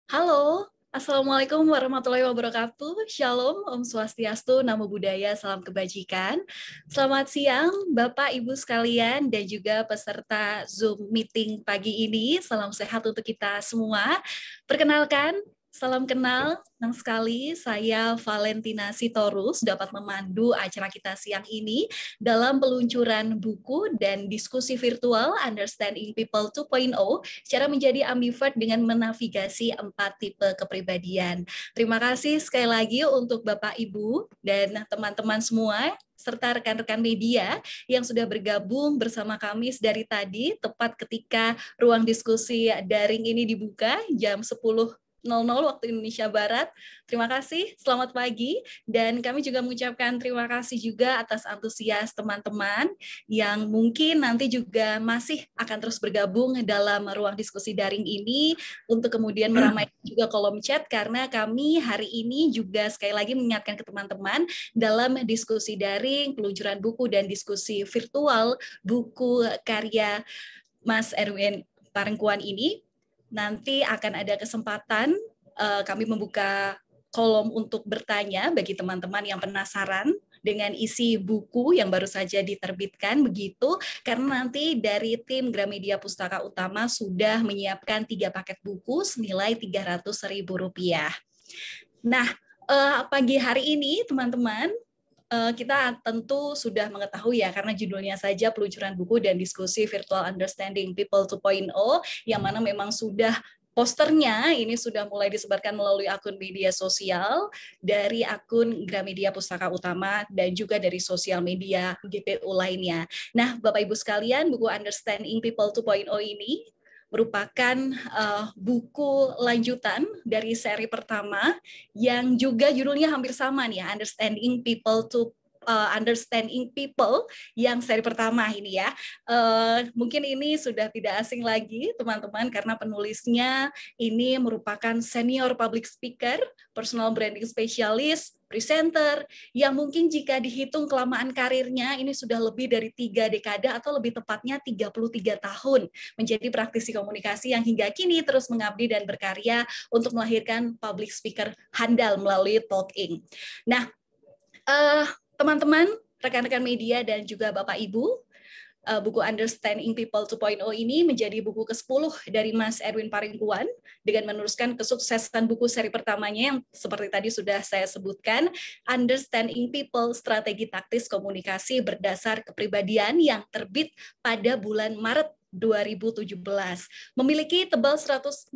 Halo, Assalamualaikum warahmatullahi wabarakatuh. Shalom, Om Swastiastu, Namo Buddhaya, Salam Kebajikan. Selamat siang, Bapak, Ibu sekalian, dan juga peserta Zoom meeting pagi ini. Salam sehat untuk kita semua. Perkenalkan, salam kenal, senang sekali saya Valentina Sitorus dapat memandu acara kita siang ini dalam peluncuran buku dan diskusi virtual Understanding People 2.0, cara menjadi ambivert dengan menavigasi 4 tipe kepribadian. Terima kasih sekali lagi untuk Bapak, Ibu, dan teman-teman semua, serta rekan-rekan media yang sudah bergabung bersama kami dari tadi, tepat ketika ruang diskusi daring ini dibuka jam 10.00 waktu Indonesia Barat. Terima kasih, selamat pagi. Dan kami juga mengucapkan terima kasih juga atas antusias teman-teman yang mungkin nanti juga masih akan terus bergabung dalam ruang diskusi daring ini untuk kemudian meramaikan juga kolom chat, karena kami hari ini juga sekali lagi mengingatkan ke teman-teman dalam diskusi daring, peluncuran buku dan diskusi virtual buku karya Mas Erwin Parengkuan ini, nanti akan ada kesempatan kami membuka kolom untuk bertanya bagi teman-teman yang penasaran dengan isi buku yang baru saja diterbitkan, begitu, karena nanti dari tim Gramedia Pustaka Utama sudah menyiapkan 3 paket buku senilai Rp300.000. Nah, pagi hari ini teman-teman, kita tentu sudah mengetahui ya, karena judulnya saja peluncuran buku dan diskusi virtual understanding people 2.0, yang mana memang sudah posternya ini sudah mulai disebarkan melalui akun media sosial, dari akun Gramedia Pustaka Utama dan juga dari sosial media GPU lainnya. Nah, Bapak Ibu sekalian, buku Understanding People 2.0 ini merupakan buku lanjutan dari seri pertama yang juga judulnya hampir sama nih ya, Understanding People yang seri pertama ini ya. Mungkin ini sudah tidak asing lagi teman-teman, karena penulisnya ini merupakan senior public speaker, personal branding specialist, presenter, yang mungkin jika dihitung kelamaan karirnya ini sudah lebih dari 3 dekade atau lebih tepatnya 33 tahun menjadi praktisi komunikasi yang hingga kini terus mengabdi dan berkarya untuk melahirkan public speaker handal melalui Talking. Nah, teman-teman, rekan-rekan media dan juga Bapak Ibu, buku Understanding People 2.0 ini menjadi buku ke-10 dari Mas Erwin Paringkuan dengan meneruskan kesuksesan buku seri pertamanya yang seperti tadi sudah saya sebutkan, Understanding People, Strategi Taktis Komunikasi Berdasar Kepribadian, yang terbit pada bulan Maret 2017. Memiliki tebal 140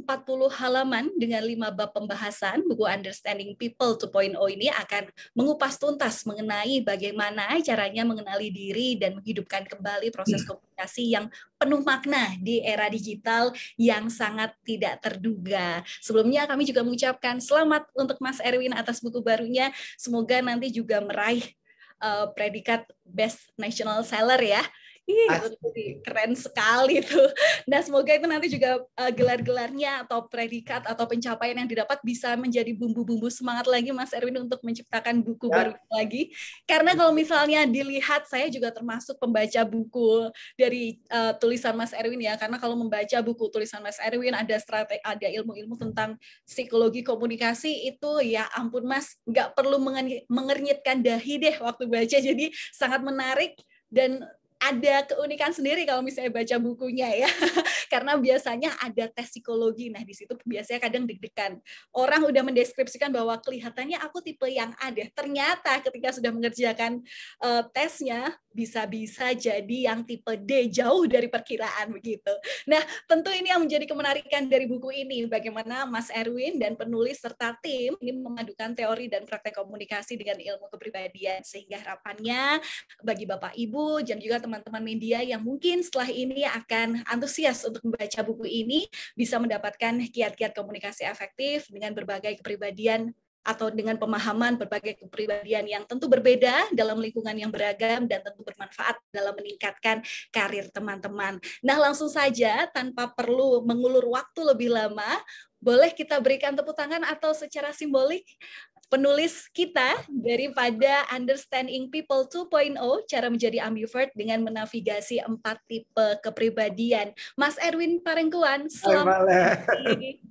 halaman dengan 5 bab pembahasan, buku Understanding People 2.0 ini akan mengupas tuntas mengenai bagaimana caranya mengenali diri dan menghidupkan kembali proses komunikasi yang penuh makna di era digital yang sangat tidak terduga. Sebelumnya kami juga mengucapkan selamat untuk Mas Erwin atas buku barunya. Semoga nanti juga meraih predikat Best National Seller ya. Keren sekali tuh. Nah, semoga itu nanti juga gelar-gelarnya atau predikat atau pencapaian yang didapat bisa menjadi bumbu-bumbu semangat lagi Mas Erwin untuk menciptakan buku baru lagi. Karena kalau misalnya dilihat, saya juga termasuk pembaca buku dari tulisan Mas Erwin ya. Karena kalau membaca buku tulisan Mas Erwin, ada strategi, ada ilmu-ilmu tentang psikologi komunikasi itu ya ampun Mas, nggak perlu mengernyitkan dahi deh waktu baca. Jadi sangat menarik dan ada keunikan sendiri kalau misalnya baca bukunya ya, karena biasanya ada tes psikologi. Nah, di situ biasanya kadang deg-degan. Orang udah mendeskripsikan bahwa kelihatannya aku tipe yang A deh. Ternyata ketika sudah mengerjakan tesnya, bisa-bisa jadi yang tipe D, jauh dari perkiraan begitu. Nah, tentu ini yang menjadi kemenarikan dari buku ini, bagaimana Mas Erwin dan penulis serta tim ini memadukan teori dan praktek komunikasi dengan ilmu kepribadian, sehingga harapannya bagi Bapak Ibu dan juga teman-teman media yang mungkin setelah ini akan antusias untuk membaca buku ini bisa mendapatkan kiat-kiat komunikasi efektif dengan berbagai kepribadian atau dengan pemahaman berbagai kepribadian yang tentu berbeda dalam lingkungan yang beragam dan tentu bermanfaat dalam meningkatkan karir teman-teman. Nah, langsung saja tanpa perlu mengulur waktu lebih lama, boleh kita berikan tepuk tangan atau secara simbolik penulis kita daripada Understanding People 2.0, cara menjadi ambivert dengan menavigasi 4 tipe kepribadian. Mas Erwin Paringkuan, selamat pagi.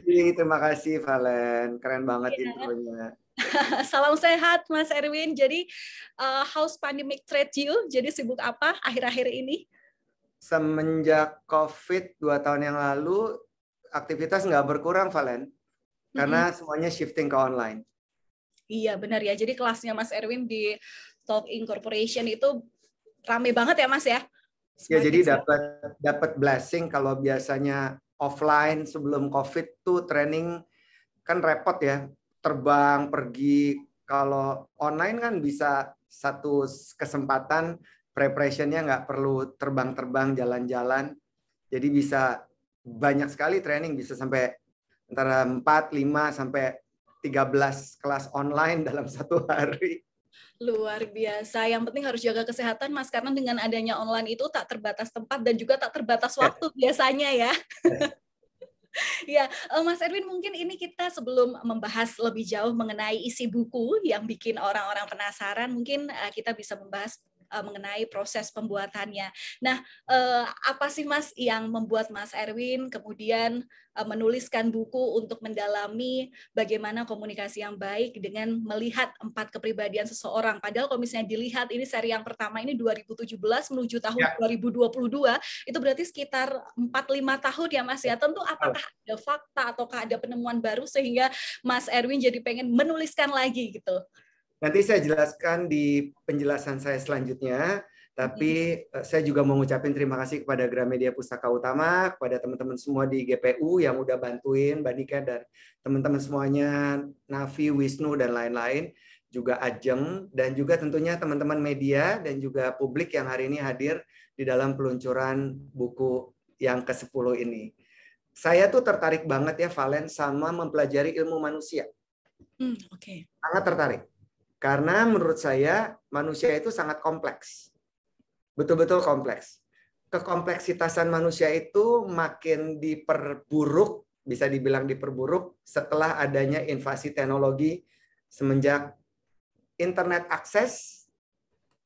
Terima kasih Valen, keren banget intronya. Salam sehat Mas Erwin. Jadi how's pandemic treat you? Jadi sibuk apa akhir-akhir ini? Semenjak COVID 2 tahun yang lalu, aktivitas nggak berkurang Valen. Karena semuanya shifting ke online. Iya benar ya. Jadi kelasnya Mas Erwin di Talking Corporation itu rame banget ya Mas ya? Ya jadi dapat blessing. Kalau biasanya offline sebelum COVID tuh training kan repot ya. Terbang, pergi. Kalau online kan bisa satu kesempatan preparationnya nggak perlu terbang-terbang, jalan-jalan. Jadi bisa banyak sekali training, bisa sampai antara 4, 5, sampai 13 kelas online dalam satu hari. Luar biasa. Yang penting harus jaga kesehatan, Mas, karena dengan adanya online itu tak terbatas tempat dan juga tak terbatas waktu biasanya ya. Ya, Mas Erwin, mungkin ini kita sebelum membahas lebih jauh mengenai isi buku yang bikin orang-orang penasaran, mungkin kita bisa membahas mengenai proses pembuatannya. Nah, apa sih Mas yang membuat Mas Erwin kemudian menuliskan buku untuk mendalami bagaimana komunikasi yang baik dengan melihat 4 kepribadian seseorang? Padahal kalau misalnya dilihat ini seri yang pertama ini 2017 menuju tahun 2022, itu berarti sekitar 4-5 tahun ya Mas ya. Tentu apakah ada fakta ataukah ada penemuan baru sehingga Mas Erwin jadi pengen menuliskan lagi gitu? Nanti saya jelaskan di penjelasan saya selanjutnya. Tapi saya juga mau ngucapin terima kasih kepada Gramedia Pustaka Utama, kepada teman-teman semua di GPU yang udah bantuin, Mbak Nika dan teman-teman semuanya, Nafi, Wisnu, dan lain-lain, juga Ajeng, dan juga tentunya teman-teman media dan juga publik yang hari ini hadir di dalam peluncuran buku yang ke-10 ini. Saya tuh tertarik banget ya, Valen, sama mempelajari ilmu manusia. Oke. Sangat tertarik. Karena menurut saya manusia itu sangat kompleks. Betul-betul kompleks. Kekompleksitasan manusia itu makin diperburuk, bisa dibilang diperburuk setelah adanya invasi teknologi semenjak internet akses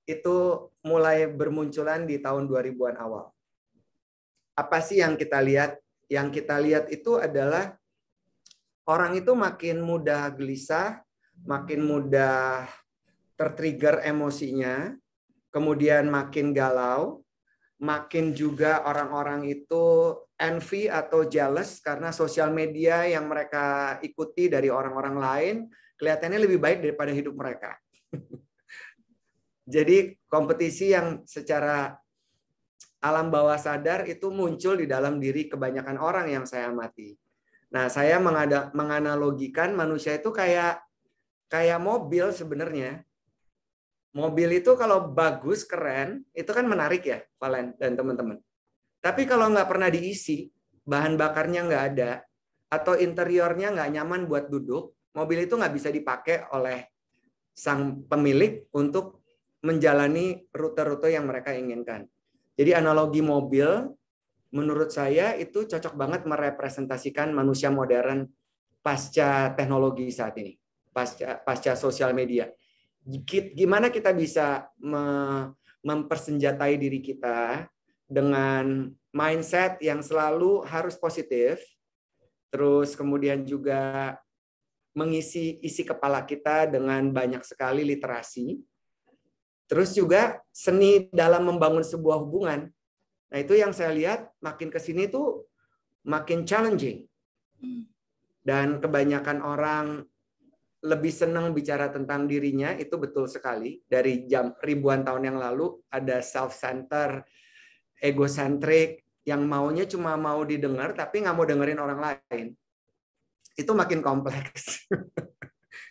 itu mulai bermunculan di tahun 2000-an awal. Apa sih yang kita lihat? Yang kita lihat itu adalah orang itu makin mudah gelisah, makin mudah tertrigger emosinya, kemudian makin galau, makin juga orang-orang itu envy atau jealous karena sosial media yang mereka ikuti dari orang-orang lain kelihatannya lebih baik daripada hidup mereka. Jadi kompetisi yang secara alam bawah sadar itu muncul di dalam diri kebanyakan orang yang saya amati. Nah, saya menganalogikan manusia itu kayak mobil sebenarnya. Mobil itu kalau bagus, keren, itu kan menarik ya, Valen dan teman-teman. Tapi kalau nggak pernah diisi, bahan bakarnya nggak ada, atau interiornya nggak nyaman buat duduk, mobil itu nggak bisa dipakai oleh sang pemilik untuk menjalani rute-rute yang mereka inginkan. Jadi analogi mobil, menurut saya itu cocok banget merepresentasikan manusia modern pasca teknologi saat ini, pasca sosial media. Gimana kita bisa mempersenjatai diri kita dengan mindset yang selalu harus positif, terus kemudian juga mengisi isi kepala kita dengan banyak sekali literasi, terus juga seni dalam membangun sebuah hubungan. Nah, itu yang saya lihat makin ke sini tuh makin challenging. Dan kebanyakan orang lebih senang bicara tentang dirinya, itu betul sekali. Dari ribuan tahun yang lalu ada self-center, egocentrik, yang maunya cuma mau didengar tapi nggak mau dengerin orang lain. Itu makin kompleks.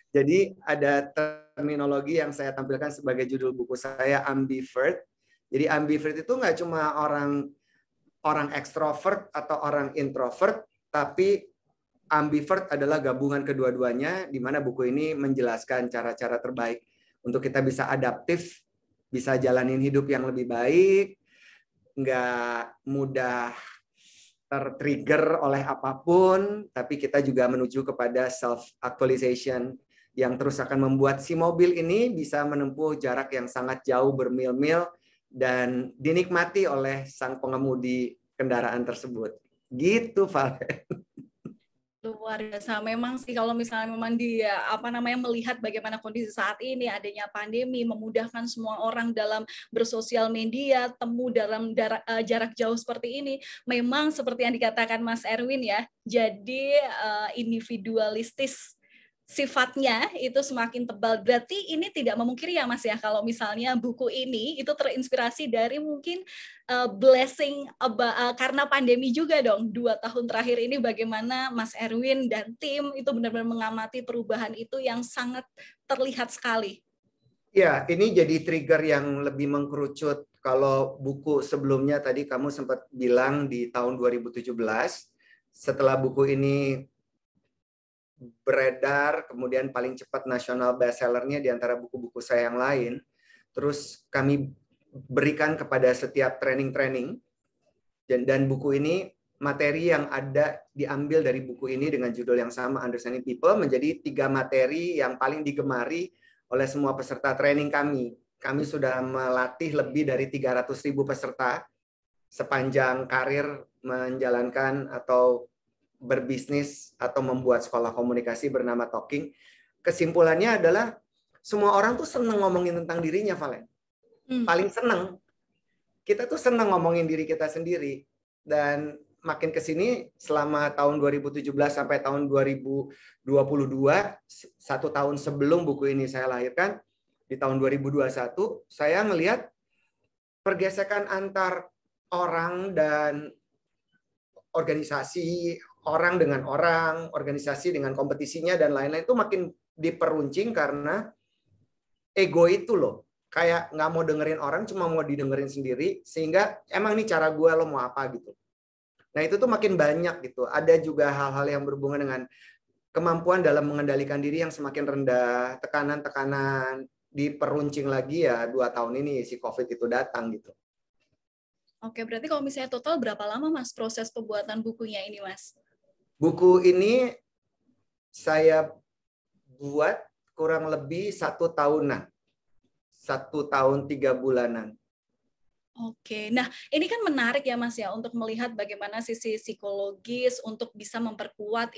Jadi ada terminologi yang saya tampilkan sebagai judul buku saya, ambivert. Jadi ambivert itu nggak cuma orang ekstrovert atau orang introvert, tapi ambivert adalah gabungan kedua-duanya, di mana buku ini menjelaskan cara-cara terbaik untuk kita bisa adaptif, bisa jalanin hidup yang lebih baik, nggak mudah tertrigger oleh apapun, tapi kita juga menuju kepada self-actualization yang terus akan membuat si mobil ini bisa menempuh jarak yang sangat jauh bermil-mil dan dinikmati oleh sang pengemudi kendaraan tersebut. Gitu, Valen. Luar biasa memang sih, kalau misalnya memang dia melihat bagaimana kondisi saat ini, adanya pandemi memudahkan semua orang dalam bersosial media, temu dalam jarak jauh seperti ini, memang seperti yang dikatakan Mas Erwin ya, jadi individualistis sifatnya itu semakin tebal. Berarti ini tidak memungkiri ya Mas ya, kalau misalnya buku ini itu terinspirasi dari mungkin blessing karena pandemi juga dong. 2 tahun terakhir ini bagaimana Mas Erwin dan tim itu benar-benar mengamati perubahan itu yang sangat terlihat sekali. Ya, ini jadi trigger yang lebih mengkerucut. Kalau buku sebelumnya tadi kamu sempat bilang di tahun 2017, setelah buku ini beredar, kemudian paling cepat nasional bestsellernya di antara buku-buku saya yang lain. Terus kami berikan kepada setiap training-training, dan buku ini, materi yang ada diambil dari buku ini dengan judul yang sama, Understanding People, menjadi 3 materi yang paling digemari oleh semua peserta training kami. Kami sudah melatih lebih dari 300.000 peserta sepanjang karir menjalankan atau berbisnis atau membuat sekolah komunikasi bernama Talking. Kesimpulannya adalah semua orang tuh seneng ngomongin tentang dirinya, Valen. Paling seneng. Kita tuh seneng ngomongin diri kita sendiri. Dan makin ke sini selama tahun 2017 sampai tahun 2022, 1 tahun sebelum buku ini saya lahirkan, di tahun 2021, saya melihat pergesekan antar orang dan organisasi, orang dengan orang, organisasi dengan kompetisinya dan lain-lain itu makin diperuncing karena ego itu loh. Kayak nggak mau dengerin orang, cuma mau didengerin sendiri, sehingga emang ini cara gue, lo mau apa gitu. Nah itu tuh makin banyak gitu. Ada juga hal-hal yang berhubungan dengan kemampuan dalam mengendalikan diri yang semakin rendah, tekanan-tekanan, diperuncing lagi ya 2 tahun ini si COVID itu datang gitu. Oke, berarti kalau misalnya total berapa lama Mas proses pembuatan bukunya ini Mas? Buku ini saya buat kurang lebih 1 tahunan. 1 tahun 3 bulanan. Oke, nah ini kan menarik ya Mas ya untuk melihat bagaimana sisi psikologis untuk bisa memperkuat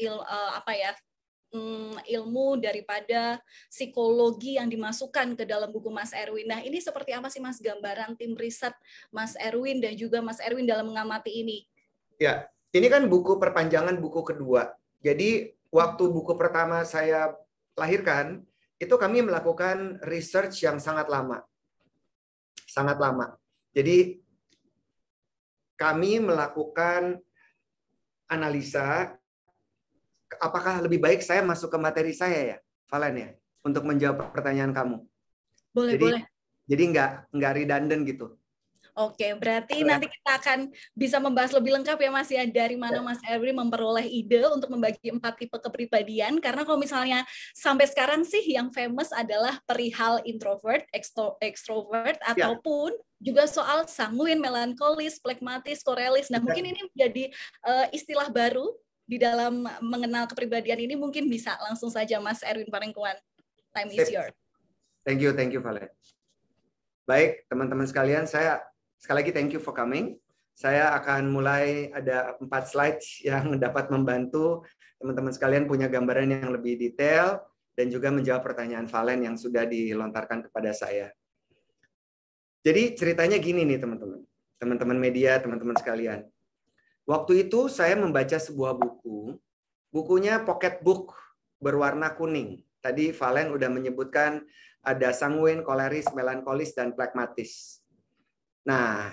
ilmu daripada psikologi yang dimasukkan ke dalam buku Mas Erwin. Nah ini seperti apa sih Mas gambaran tim riset Mas Erwin dan juga Mas Erwin dalam mengamati ini? Ya, ini kan buku perpanjangan buku kedua. Jadi waktu buku pertama saya lahirkan, itu kami melakukan research yang sangat lama. Sangat lama. Jadi kami melakukan analisa, apakah lebih baik saya masuk ke materi saya ya, Valen ya, untuk menjawab pertanyaan kamu. Boleh. Jadi nggak redundant gitu. Oke, berarti nanti kita akan bisa membahas lebih lengkap ya Mas ya, dari mana Mas Erwin memperoleh ide untuk membagi 4 tipe kepribadian, karena kalau misalnya sampai sekarang sih yang famous adalah perihal introvert, extrovert, ataupun juga soal sanguin, melankolis, phlegmatis, korelis. Nah mungkin ini menjadi istilah baru di dalam mengenal kepribadian ini, mungkin bisa langsung saja Mas Erwin Parengkuan. Time is yours. Thank you Valen. Baik teman-teman sekalian, saya sekali lagi thank you for coming. Saya akan mulai, ada 4 slides yang dapat membantu teman-teman sekalian punya gambaran yang lebih detail dan juga menjawab pertanyaan Valen yang sudah dilontarkan kepada saya. Jadi ceritanya gini nih teman-teman. Teman-teman media, teman-teman sekalian. Waktu itu saya membaca sebuah buku. Bukunya pocket book berwarna kuning. Tadi Valen udah menyebutkan ada sanguin, koleris, melankolis, dan phlegmatis. Nah,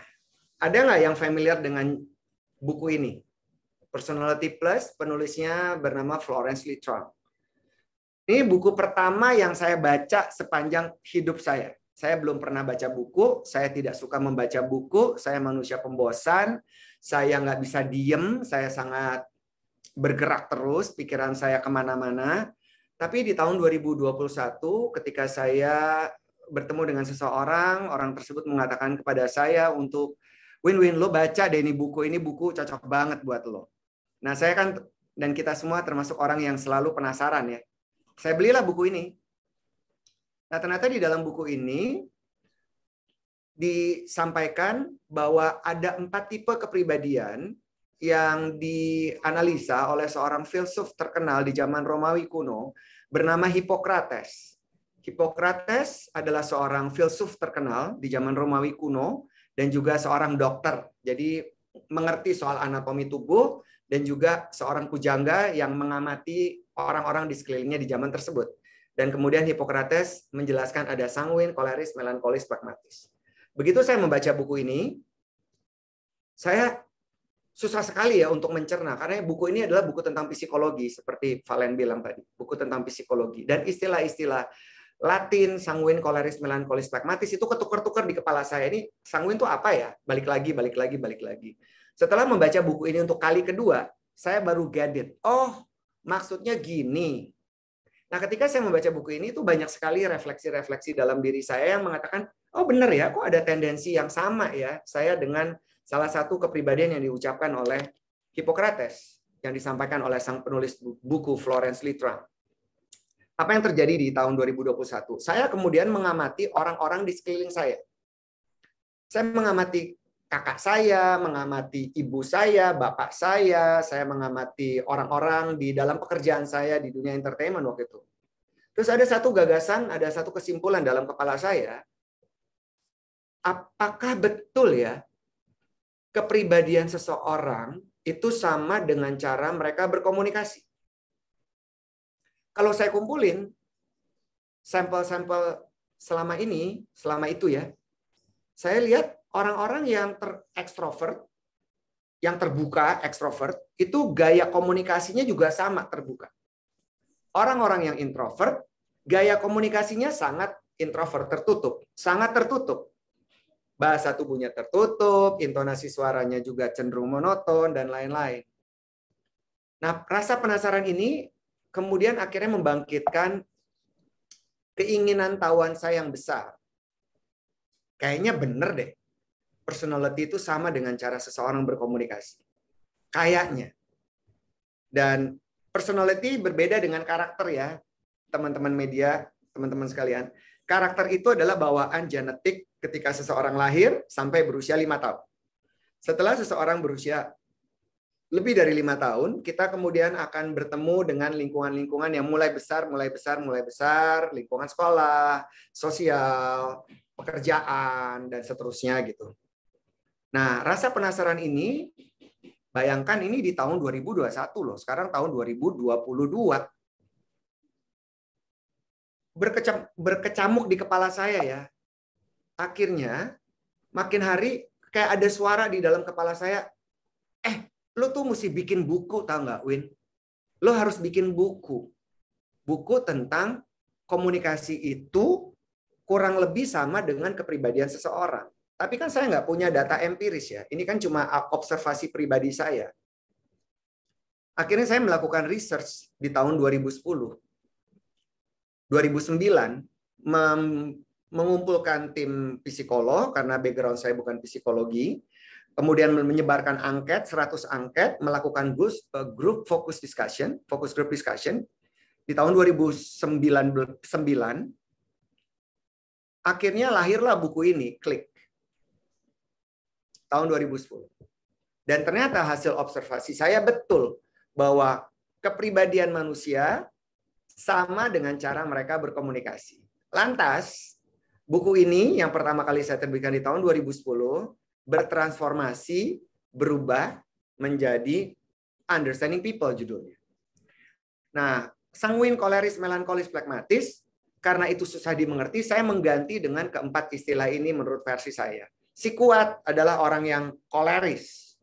ada nggak yang familiar dengan buku ini? Personality Plus, penulisnya bernama Florence Littrell. Ini buku pertama yang saya baca sepanjang hidup saya. Saya belum pernah baca buku, saya tidak suka membaca buku, saya manusia pembosan, saya nggak bisa diem, saya sangat bergerak terus, pikiran saya kemana-mana. Tapi di tahun 2021, ketika saya bertemu dengan seseorang, orang tersebut mengatakan kepada saya untuk, Win, lo baca deh ini buku cocok banget buat lo. Nah, saya kan, dan kita semua termasuk orang yang selalu penasaran ya. Saya belilah buku ini. Nah, ternyata di dalam buku ini disampaikan bahwa ada 4 tipe kepribadian yang dianalisa oleh seorang filsuf terkenal di zaman Romawi kuno bernama Hippocrates. Hippocrates adalah seorang filsuf terkenal di zaman Romawi kuno dan juga seorang dokter. Jadi mengerti soal anatomi tubuh dan juga seorang pujangga yang mengamati orang-orang di sekelilingnya di zaman tersebut. Dan kemudian Hippocrates menjelaskan ada sanguin, koleris, melankolis, phlegmatis. Begitu saya membaca buku ini, saya susah sekali ya untuk mencerna, karena buku ini adalah buku tentang psikologi, seperti Valen bilang tadi, buku tentang psikologi. Dan istilah-istilah Latin, sanguin, koleris, melankolis, phlegmatis itu ketukar-tukar di kepala saya. Ini sanguin itu apa ya? Balik lagi. Setelah membaca buku ini untuk kali kedua, saya baru get it. Oh, maksudnya gini. Nah, ketika saya membaca buku ini, itu banyak sekali refleksi-refleksi dalam diri saya yang mengatakan, oh benar ya, kok ada tendensi yang sama ya, saya dengan salah satu kepribadian yang diucapkan oleh Hippocrates, yang disampaikan oleh sang penulis buku Florence Littrell. Apa yang terjadi di tahun 2021? Saya kemudian mengamati orang-orang di sekeliling saya. Saya mengamati kakak saya, mengamati ibu saya, bapak saya mengamati orang-orang di dalam pekerjaan saya di dunia entertainment waktu itu. Terus ada satu gagasan, ada satu kesimpulan dalam kepala saya. Apakah betul ya kepribadian seseorang itu sama dengan cara mereka berkomunikasi. Kalau saya kumpulin sampel-sampel selama itu ya, saya lihat orang-orang yang ekstrovert, yang terbuka, ekstrovert, itu gaya komunikasinya juga sama terbuka. Orang-orang yang introvert, gaya komunikasinya sangat introvert, tertutup, sangat tertutup. Bahasa tubuhnya tertutup, intonasi suaranya juga cenderung monoton, dan lain-lain. Nah, rasa penasaran ini kemudian akhirnya membangkitkan keinginan tahuan saya yang besar. Kayaknya bener deh, personality itu sama dengan cara seseorang berkomunikasi. Kayaknya. Dan personality berbeda dengan karakter ya, teman-teman media, teman-teman sekalian. Karakter itu adalah bawaan genetik ketika seseorang lahir sampai berusia 5 tahun. Setelah seseorang berusia lebih dari 5 tahun, kita kemudian akan bertemu dengan lingkungan-lingkungan yang mulai besar, lingkungan sekolah, sosial, pekerjaan, dan seterusnya gitu. Nah, rasa penasaran ini, bayangkan ini di tahun 2021 loh, sekarang tahun 2022. Berkecamuk di kepala saya ya. Akhirnya, makin hari kayak ada suara di dalam kepala saya, lo tuh mesti bikin buku, tahu nggak, Win? Lo harus bikin buku. Buku tentang komunikasi itu kurang lebih sama dengan kepribadian seseorang. Tapi kan saya nggak punya data empiris ya. Ini kan cuma observasi pribadi saya. Akhirnya saya melakukan research di tahun 2010. 2009 mengumpulkan tim psikolog karena background saya bukan psikologi. Kemudian menyebarkan angket, 100 angket, melakukan group focus group discussion. Di tahun 2009, akhirnya lahirlah buku ini, Klik. Tahun 2010. Dan ternyata hasil observasi saya betul bahwa kepribadian manusia sama dengan cara mereka berkomunikasi. Lantas, buku ini yang pertama kali saya terbitkan di tahun 2010, bertransformasi, berubah menjadi Understanding People judulnya. Nah, sanguin, koleris, melankolis, plekmatis, karena itu susah dimengerti, saya mengganti dengan keempat istilah ini menurut versi saya. Si kuat adalah orang yang koleris.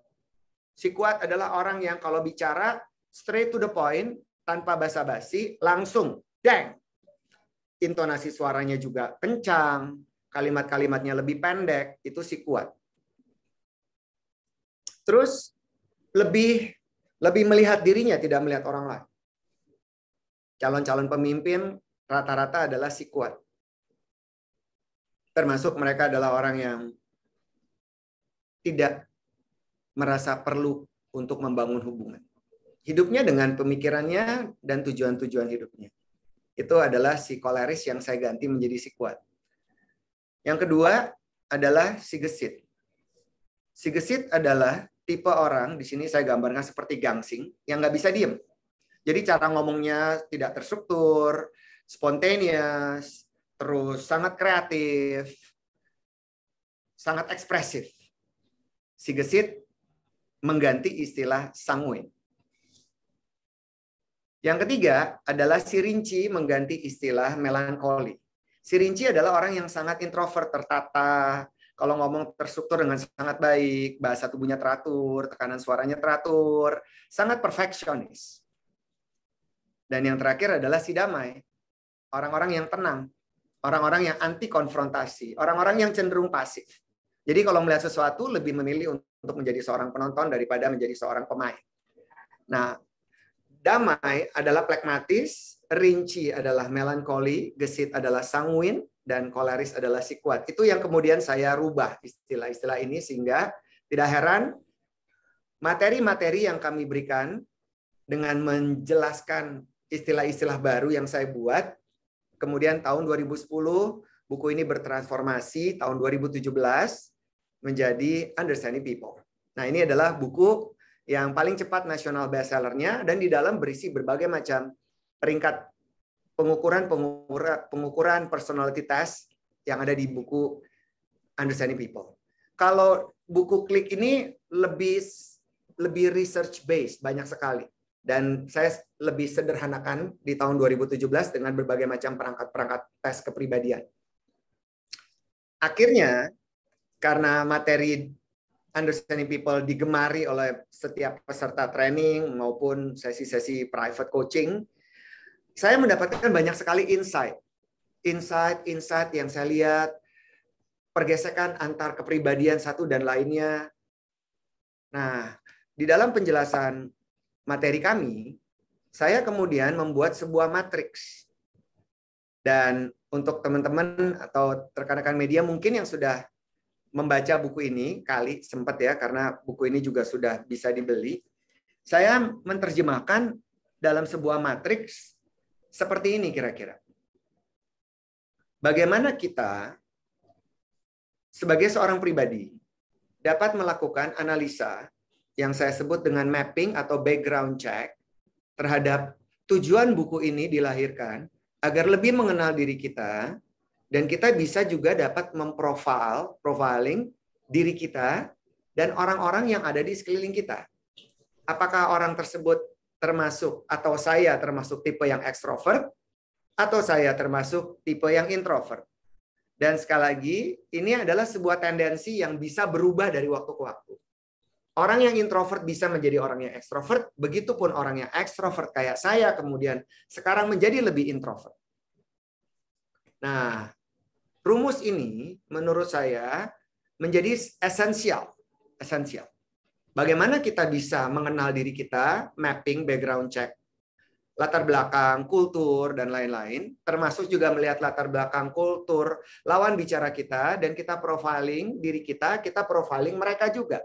Si kuat adalah orang yang kalau bicara straight to the point, tanpa basa-basi, langsung, dang. Intonasi suaranya juga kencang, kalimat-kalimatnya lebih pendek, itu si kuat. Terus lebih melihat dirinya, tidak melihat orang lain. Calon-calon pemimpin rata-rata adalah si kuat. Termasuk mereka adalah orang yang tidak merasa perlu untuk membangun hubungan. Hidupnya dengan pemikirannya dan tujuan-tujuan hidupnya. Itu adalah si koleris yang saya ganti menjadi si kuat. Yang kedua adalah si gesit. Si gesit adalah tipe orang, di sini saya gambarkan seperti gangsing, yang nggak bisa diem. Jadi cara ngomongnya tidak terstruktur, spontaneous, terus sangat kreatif, sangat ekspresif. Si gesit mengganti istilah sanguin. Yang ketiga adalah si rinci mengganti istilah melankoli. Si rinci adalah orang yang sangat introvert, tertata, kalau ngomong terstruktur dengan sangat baik, bahasa tubuhnya teratur, tekanan suaranya teratur, sangat perfeksionis. Dan yang terakhir adalah si damai, orang-orang yang tenang, orang-orang yang anti konfrontasi, orang-orang yang cenderung pasif. Jadi kalau melihat sesuatu lebih memilih untuk menjadi seorang penonton daripada menjadi seorang pemain. Nah, damai adalah plekmatis, rinci adalah melankoli, gesit adalah sanguin, dan koleris adalah si kuat. Itu yang kemudian saya rubah istilah-istilah ini sehingga tidak heran materi-materi yang kami berikan dengan menjelaskan istilah-istilah baru yang saya buat. Kemudian tahun 2010 buku ini bertransformasi, tahun 2017 menjadi Understanding People. Nah, ini adalah buku yang paling cepat nasional bestsellernya, dan di dalam berisi berbagai macam peringkat pengukuran personality test yang ada di buku Understanding People. Kalau buku Klik ini lebih lebih research based banyak sekali. Dan saya lebih sederhanakan di tahun 2017 dengan berbagai macam perangkat-perangkat tes kepribadian. Akhirnya, karena materi Understanding People digemari oleh setiap peserta training maupun sesi-sesi private coaching, saya mendapatkan banyak sekali insight yang saya lihat, pergesekan antar kepribadian satu dan lainnya. Nah, di dalam penjelasan materi kami, saya kemudian membuat sebuah matriks. Dan untuk teman-teman atau rekan-rekan media mungkin yang sudah membaca buku ini, kali sempat ya, karena buku ini juga sudah bisa dibeli. Saya menerjemahkan dalam sebuah matriks seperti ini kira-kira. Bagaimana kita sebagai seorang pribadi dapat melakukan analisa yang saya sebut dengan mapping atau background check terhadap tujuan buku ini dilahirkan agar lebih mengenal diri kita dan kita bisa juga dapat profiling diri kita dan orang-orang yang ada di sekeliling kita. Apakah orang tersebut termasuk atau saya termasuk tipe yang ekstrovert atau saya termasuk tipe yang introvert. Dan sekali lagi, ini adalah sebuah tendensi yang bisa berubah dari waktu ke waktu. Orang yang introvert bisa menjadi orang yang ekstrovert, begitupun orang yang ekstrovert kayak saya kemudian sekarang menjadi lebih introvert. Nah, rumus ini menurut saya menjadi esensial. Bagaimana kita bisa mengenal diri kita, mapping, background check, latar belakang, kultur, dan lain-lain, termasuk juga melihat latar belakang, kultur, lawan bicara kita, dan kita profiling diri kita profiling mereka juga.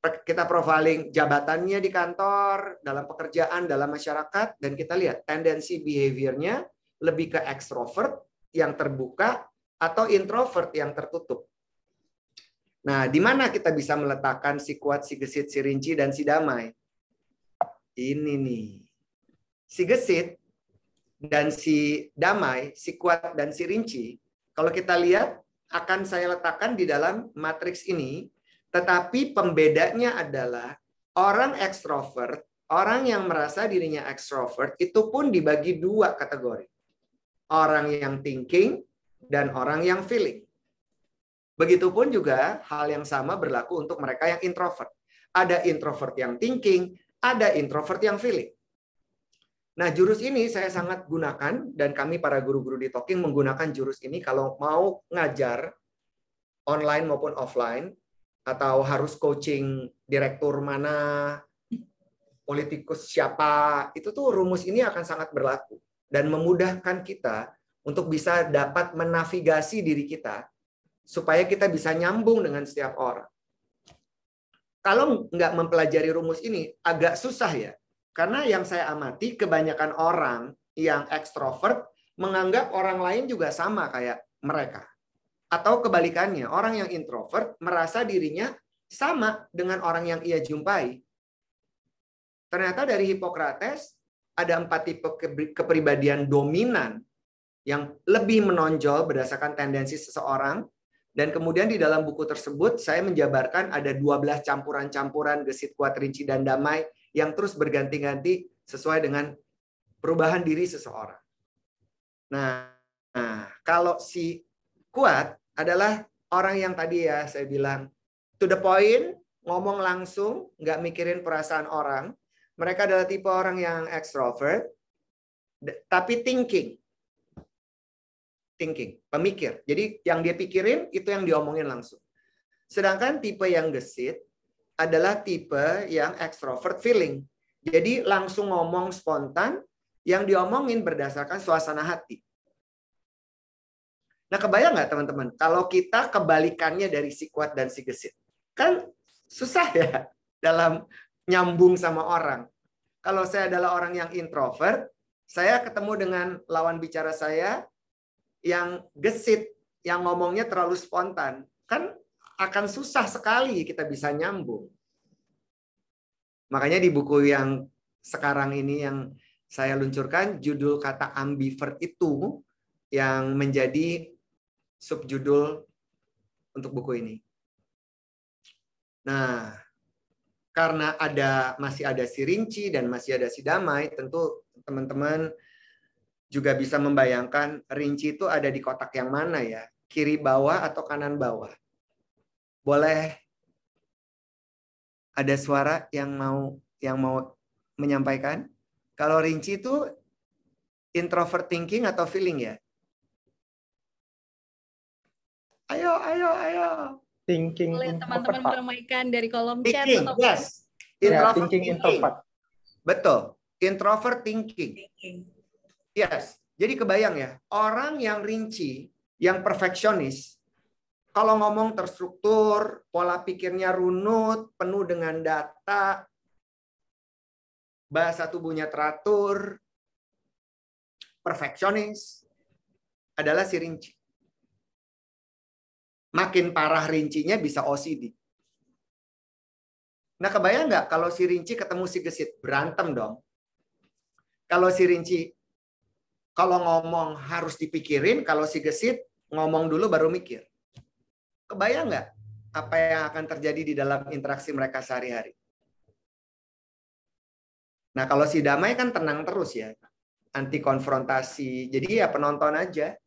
Kita profiling jabatannya di kantor, dalam pekerjaan, dalam masyarakat, dan kita lihat tendensi behavior-nya lebih ke ekstrovert yang terbuka atau introvert yang tertutup. Nah, di mana kita bisa meletakkan si kuat, si gesit, si rinci, dan si damai? Ini nih. Si gesit dan si damai, si kuat dan si rinci, kalau kita lihat akan saya letakkan di dalam matriks ini, tetapi pembedanya adalah orang ekstrovert, orang yang merasa dirinya ekstrovert itu pun dibagi dua kategori. Orang yang thinking dan orang yang feeling. Begitupun juga hal yang sama berlaku untuk mereka yang introvert. Ada introvert yang thinking, ada introvert yang feeling. Nah, jurus ini saya sangat gunakan dan kami para guru-guru di Talking menggunakan jurus ini kalau mau ngajar online maupun offline atau harus coaching direktur mana, politikus siapa, itu tuh rumus ini akan sangat berlaku dan memudahkan kita untuk bisa dapat menavigasi diri kita supaya kita bisa nyambung dengan setiap orang. Kalau nggak mempelajari rumus ini agak susah ya. Karena yang saya amati kebanyakan orang yang ekstrovert menganggap orang lain juga sama kayak mereka. Atau kebalikannya, orang yang introvert merasa dirinya sama dengan orang yang ia jumpai. Ternyata dari Hippocrates ada 4 tipe kepribadian dominan yang lebih menonjol berdasarkan tendensi seseorang. Dan kemudian di dalam buku tersebut saya menjabarkan ada 12 campuran-campuran gesit, kuat, rinci, dan damai yang terus berganti-ganti sesuai dengan perubahan diri seseorang. Nah, kalau si kuat adalah orang yang tadi ya saya bilang to the point, ngomong langsung, nggak mikirin perasaan orang. Mereka adalah tipe orang yang extrovert, tapi thinking, pemikir. Jadi yang dia pikirin itu yang diomongin langsung. Sedangkan tipe yang gesit adalah tipe yang extrovert feeling. Jadi langsung ngomong spontan, yang diomongin berdasarkan suasana hati. Nah, kebayang nggak teman-teman? Kalau kita kebalikannya dari si kuat dan si gesit. Kan susah ya dalam nyambung sama orang. Kalau saya adalah orang yang introvert, saya ketemu dengan lawan bicara saya yang gesit, yang ngomongnya terlalu spontan. Kan akan susah sekali kita bisa nyambung. Makanya di buku yang sekarang ini yang saya luncurkan, judul kata ambivert itu yang menjadi subjudul untuk buku ini. Nah, karena masih ada si rinci dan masih ada si damai, tentu teman-teman juga bisa membayangkan rinci itu ada di kotak yang mana ya? Kiri bawah atau kanan bawah? Boleh ada suara yang mau menyampaikan? Kalau rinci itu introvert thinking atau feeling ya? Ayo. Thinking Boleh introvert, teman-teman Pak. meramaikan dari kolom chat Thinking, atau yes. Ya, Introvert thinking introvert. Betul. Introvert thinking. Yes. Jadi kebayang ya, orang yang rinci, yang perfeksionis, kalau ngomong terstruktur, pola pikirnya runut, penuh dengan data, bahasa tubuhnya teratur, perfeksionis, adalah si rinci. Makin parah rincinya bisa OCD. Nah, kebayang nggak kalau si rinci ketemu si gesit? Berantem dong. Kalau si rinci, kalau ngomong harus dipikirin, kalau si gesit ngomong dulu baru mikir. Kebayang nggak apa yang akan terjadi di dalam interaksi mereka sehari-hari? Nah, kalau si damai kan tenang terus ya. Anti konfrontasi. Jadi ya penonton aja.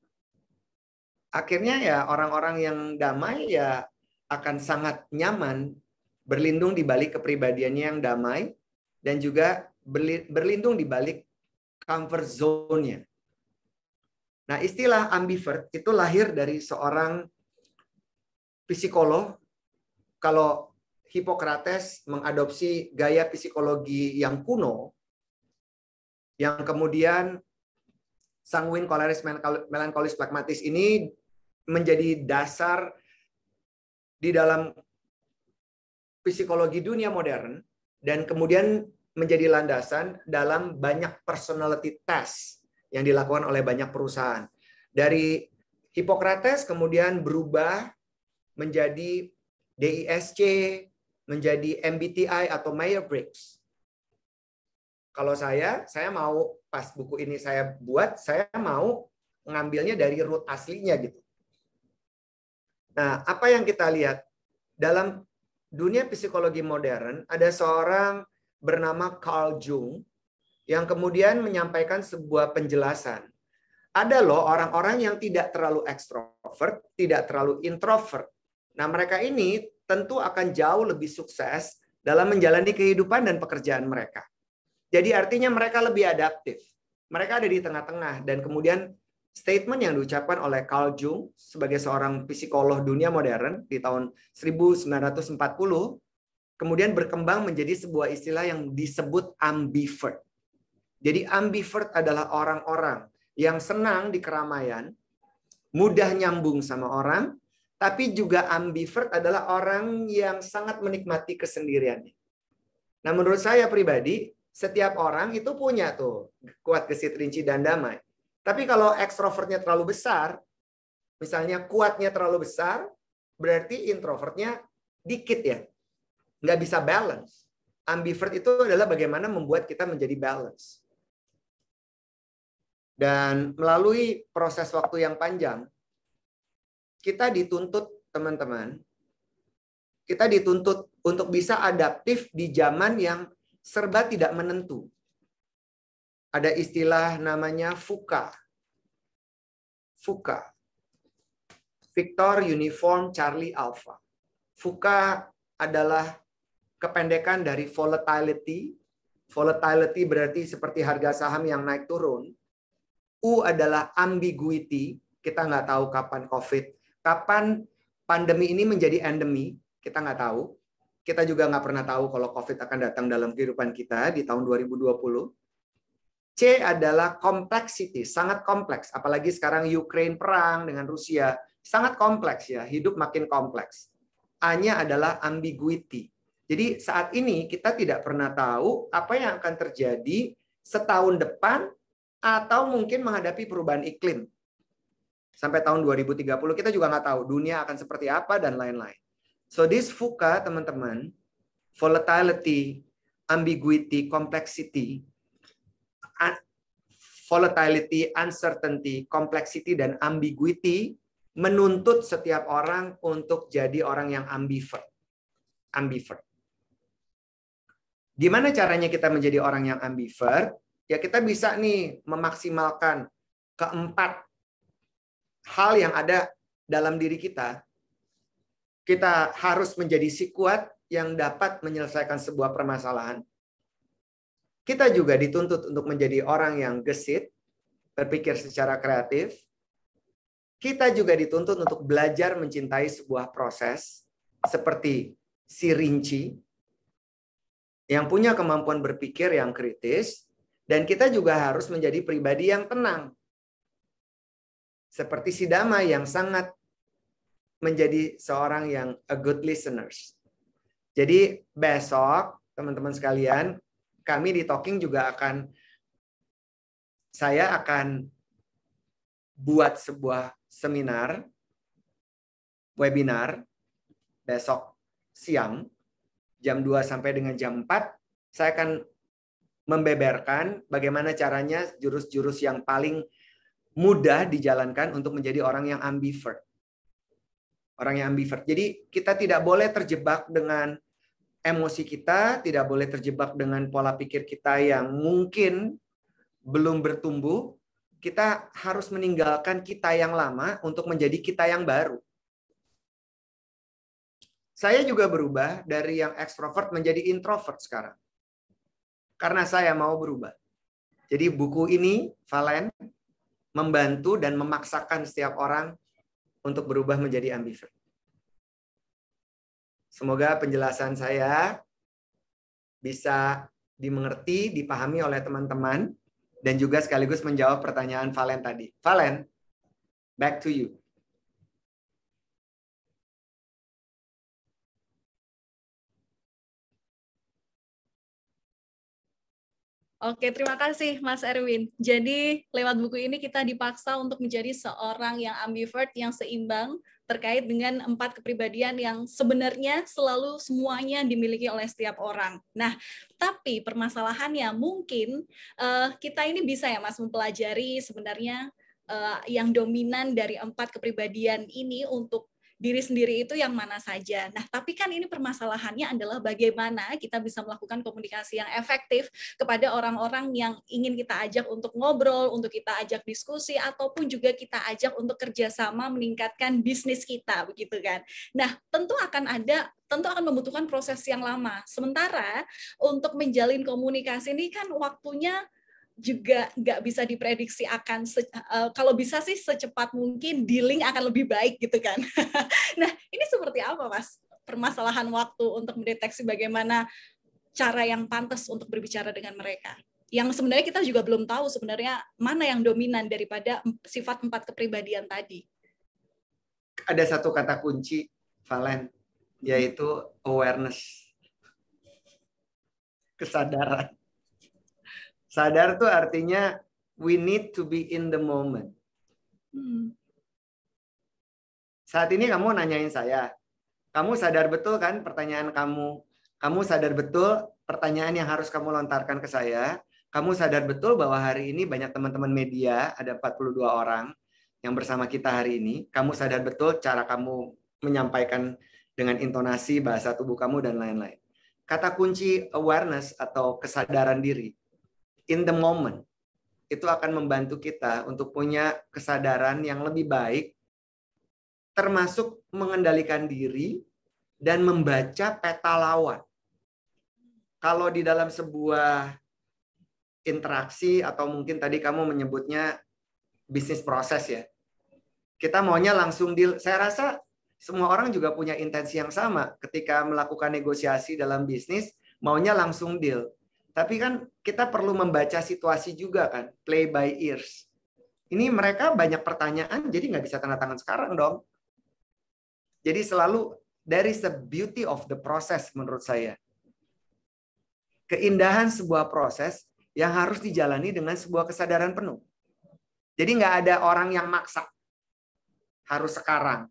Akhirnya ya orang-orang yang damai ya akan sangat nyaman berlindung di balik kepribadiannya yang damai dan juga berlindung di balik comfort zone-nya. Nah, istilah ambivert itu lahir dari seorang psikolog. Kalau Hippocrates mengadopsi gaya psikologi yang kuno, yang kemudian sanguin, koleris, melankolis, pragmatis ini menjadi dasar di dalam psikologi dunia modern dan kemudian menjadi landasan dalam banyak personality test yang dilakukan oleh banyak perusahaan. Dari Hippocrates kemudian berubah menjadi DISC, menjadi MBTI atau Myers-Briggs. Kalau saya mau pas buku ini saya buat, saya mau ngambilnya dari root aslinya gitu. Nah, apa yang kita lihat dalam dunia psikologi modern, ada seorang bernama Carl Jung yang kemudian menyampaikan sebuah penjelasan. Ada loh orang-orang yang tidak terlalu ekstrovert, tidak terlalu introvert. Nah, mereka ini tentu akan jauh lebih sukses dalam menjalani kehidupan dan pekerjaan mereka. Jadi artinya mereka lebih adaptif. Mereka ada di tengah-tengah dan kemudian statement yang diucapkan oleh Carl Jung sebagai seorang psikolog dunia modern di tahun 1940 kemudian berkembang menjadi sebuah istilah yang disebut ambivert. Jadi ambivert adalah orang-orang yang senang di keramaian, mudah nyambung sama orang, tapi juga ambivert adalah orang yang sangat menikmati kesendiriannya. Nah, menurut saya pribadi, setiap orang itu punya tuh kuat, gesit, rinci, dan damai. Tapi kalau ekstrovertnya terlalu besar, misalnya kuatnya terlalu besar, berarti introvertnya dikit ya. Nggak bisa balance. Ambivert itu adalah bagaimana membuat kita menjadi balance. Dan melalui proses waktu yang panjang, kita dituntut, teman-teman, kita dituntut untuk bisa adaptif di zaman yang serba tidak menentu. Ada istilah namanya VUCA. VUCA. Victor Uniform Charlie Alpha. VUCA adalah kependekan dari volatility. Volatility berarti seperti harga saham yang naik turun. U adalah ambiguity. Kita nggak tahu kapan COVID. Kapan pandemi ini menjadi endemi. Kita nggak tahu. Kita juga nggak pernah tahu kalau COVID akan datang dalam kehidupan kita di tahun 2020. C adalah complexity, sangat kompleks. Apalagi sekarang Ukraine perang dengan Rusia, sangat kompleks ya, hidup makin kompleks. A-nya adalah ambiguity. Jadi saat ini kita tidak pernah tahu apa yang akan terjadi setahun depan atau mungkin menghadapi perubahan iklim. Sampai tahun 2030 kita juga nggak tahu dunia akan seperti apa dan lain-lain. So this VUCA, teman-teman, volatility, ambiguity, complexity, volatility, uncertainty, complexity, dan ambiguity menuntut setiap orang untuk jadi orang yang ambivert. Ambivert. Gimana caranya kita menjadi orang yang ambivert? Ya kita bisa nih memaksimalkan keempat hal yang ada dalam diri kita. Kita harus menjadi si kuat yang dapat menyelesaikan sebuah permasalahan. Kita juga dituntut untuk menjadi orang yang gesit, berpikir secara kreatif. Kita juga dituntut untuk belajar mencintai sebuah proses, seperti si Rinci, yang punya kemampuan berpikir yang kritis, dan kita juga harus menjadi pribadi yang tenang. Seperti si Dama yang sangat menjadi seorang yang a good listeners. Jadi besok, teman-teman sekalian, kami di Talking juga saya akan buat sebuah seminar, webinar, besok siang, jam 2 sampai dengan jam 4, saya akan membeberkan bagaimana caranya jurus-jurus yang paling mudah dijalankan untuk menjadi orang yang ambivert. Orang yang ambivert. Jadi kita tidak boleh terjebak dengan emosi kita, tidak boleh terjebak dengan pola pikir kita yang mungkin belum bertumbuh. Kita harus meninggalkan kita yang lama untuk menjadi kita yang baru. Saya juga berubah dari yang ekstrovert menjadi introvert sekarang. Karena saya mau berubah. Jadi buku ini, Valen, membantu dan memaksakan setiap orang untuk berubah menjadi ambivert. Semoga penjelasan saya bisa dimengerti, dipahami oleh teman-teman, dan juga sekaligus menjawab pertanyaan Valen tadi. Valen, back to you. Oke, terima kasih Mas Erwin. Jadi lewat buku ini kita dipaksa untuk menjadi seorang yang ambivert, yang seimbang terkait dengan 4 kepribadian yang sebenarnya selalu semuanya dimiliki oleh setiap orang. Nah, tapi permasalahannya mungkin kita ini bisa ya Mas mempelajari sebenarnya yang dominan dari 4 kepribadian ini untuk diri sendiri itu yang mana saja. Nah, tapi kan ini permasalahannya adalah bagaimana kita bisa melakukan komunikasi yang efektif kepada orang-orang yang ingin kita ajak untuk ngobrol, untuk kita ajak diskusi, ataupun juga kita ajak untuk kerjasama meningkatkan bisnis kita, begitu kan. Nah, tentu akan membutuhkan proses yang lama. Sementara untuk menjalin komunikasi ini kan waktunya juga nggak bisa diprediksi akan kalau bisa sih secepat mungkin dealing akan lebih baik gitu kan. Nah, ini seperti apa Mas permasalahan waktu untuk mendeteksi bagaimana cara yang pantas untuk berbicara dengan mereka? Yang sebenarnya kita juga belum tahu sebenarnya mana yang dominan daripada sifat 4 kepribadian tadi. Ada satu kata kunci, Valen, yaitu awareness. Kesadaran. Sadar tuh artinya we need to be in the moment. Saat ini kamu nanyain saya, kamu sadar betul kan pertanyaan kamu? Kamu sadar betul pertanyaan yang harus kamu lontarkan ke saya? Kamu sadar betul bahwa hari ini banyak teman-teman media, ada 42 orang yang bersama kita hari ini. Kamu sadar betul cara kamu menyampaikan dengan intonasi, bahasa tubuh kamu, dan lain-lain. Kata kunci awareness atau kesadaran diri, in the moment, itu akan membantu kita untuk punya kesadaran yang lebih baik, termasuk mengendalikan diri dan membaca peta lawan. Kalau di dalam sebuah interaksi atau mungkin tadi kamu menyebutnya bisnis proses ya, kita maunya langsung deal. Saya rasa semua orang juga punya intensi yang sama ketika melakukan negosiasi dalam bisnis, maunya langsung deal. Tapi kan kita perlu membaca situasi juga kan, play by ears. Ini mereka banyak pertanyaan, jadi nggak bisa tanda tangan sekarang dong. Jadi selalu there is a beauty of the process menurut saya. Keindahan sebuah proses yang harus dijalani dengan sebuah kesadaran penuh. Jadi nggak ada orang yang maksa harus sekarang.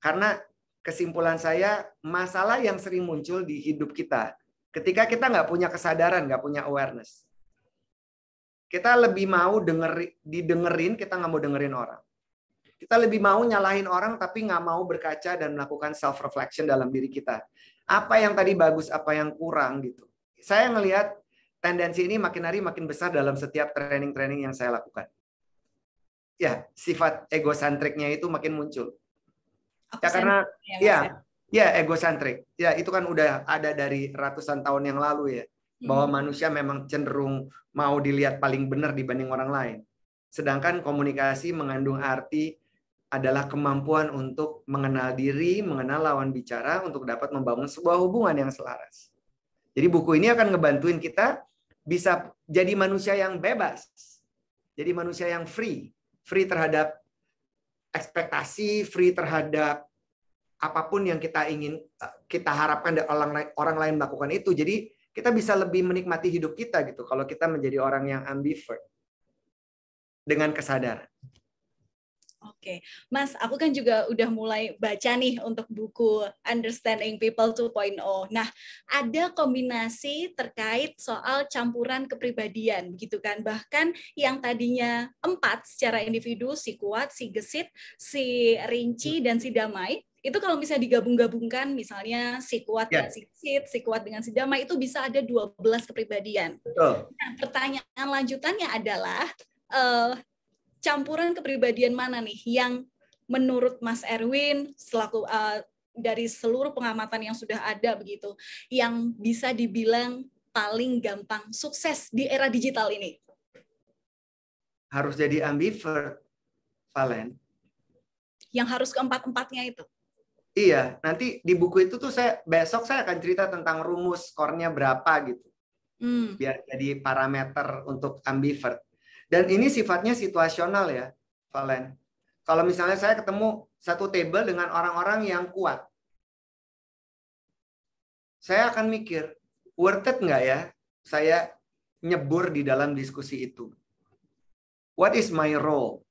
Karena kesimpulan saya, masalah yang sering muncul di hidup kita ketika kita nggak punya kesadaran, nggak punya awareness. Kita lebih mau didengerin, kita nggak mau dengerin orang. Kita lebih mau nyalahin orang, tapi nggak mau berkaca dan melakukan self-reflection dalam diri kita. Apa yang tadi bagus, apa yang kurang gitu. saya ngelihat tendensi ini makin hari makin besar dalam setiap training-training yang saya lakukan. Ya, sifat egosentriknya itu makin muncul. Ya karena egosentrik. Ya, itu kan udah ada dari ratusan tahun yang lalu ya. Bahwa manusia memang cenderung mau dilihat paling benar dibanding orang lain. Sedangkan komunikasi mengandung arti adalah kemampuan untuk mengenal diri, mengenal lawan bicara untuk dapat membangun sebuah hubungan yang selaras. Jadi buku ini akan ngebantuin kita bisa jadi manusia yang bebas. Jadi manusia yang free. Free terhadap ekspektasi, free terhadap apapun yang kita harapkan dari orang lain melakukan itu. Jadi kita bisa lebih menikmati hidup kita gitu kalau kita menjadi orang yang ambivert dengan kesadaran. Oke, Mas, aku kan juga udah mulai baca nih untuk buku Understanding People 2.0. Nah, ada kombinasi terkait soal campuran kepribadian, gitu kan? Bahkan yang tadinya 4 secara individu, si Kuat, si Gesit, si Rinci, dan si Damai, itu kalau misalnya digabung-gabungkan, misalnya si Kuat dengan si Gesit, si Kuat dengan si Damai, itu bisa ada 12 kepribadian. Betul. Nah, pertanyaan lanjutannya adalah, campuran kepribadian mana nih yang menurut Mas Erwin selaku dari seluruh pengamatan yang sudah ada begitu yang bisa dibilang paling gampang sukses di era digital ini? Harus jadi ambivert, Valen. Yang harus keempat-empatnya itu. Iya, nanti di buku itu tuh besok saya akan cerita tentang rumus skornya berapa gitu. Biar jadi parameter untuk ambivert. Dan ini sifatnya situasional ya, Valen. Kalau misalnya saya ketemu satu table dengan orang-orang yang kuat, saya akan mikir, worth it nggak ya saya nyebur di dalam diskusi itu? What is my role?